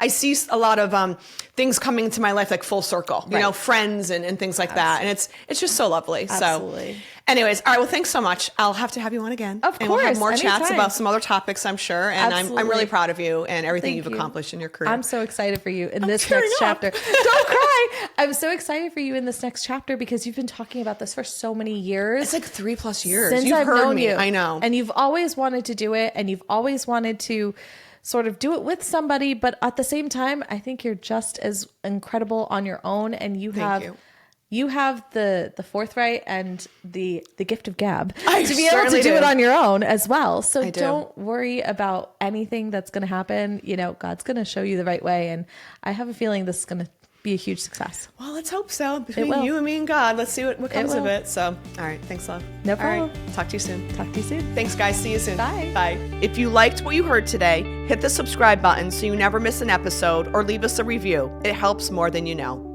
see a lot of things coming into my life like full circle, you know, friends and things like that. And it's just so lovely. Absolutely. So anyways, all right, well, thanks so much. I'll have to have you on again. Of course. And we'll have more chats anytime. about some other topics, I'm sure. And I'm really proud of you and everything Thank you've you. accomplished in your career. I'm so excited for you in this tearing next up. chapter. Don't cry. I'm so excited for you in this next chapter because you've been talking about this for so many years. It's like 3+ years. Since You've I've heard known me. you. I know. And you've always wanted to do it and you've always wanted to sort of do it with somebody, but at the same time, I think you're just as incredible on your own and you have the forthright and the gift of gab to be able to do it on your own as well. So don't worry about anything that's going to happen. You know, God's going to show you the right way. And I have a feeling this is going to be a huge success. Well, let's hope so. Between you and me and God, let's see what comes of it. So, all right. Thanks, love. No problem. All right. Talk to you soon. Talk to you soon. Thanks, guys. See you soon. Bye. Bye. If you liked what you heard today, hit the subscribe button so you never miss an episode or leave us a review. It helps more than you know.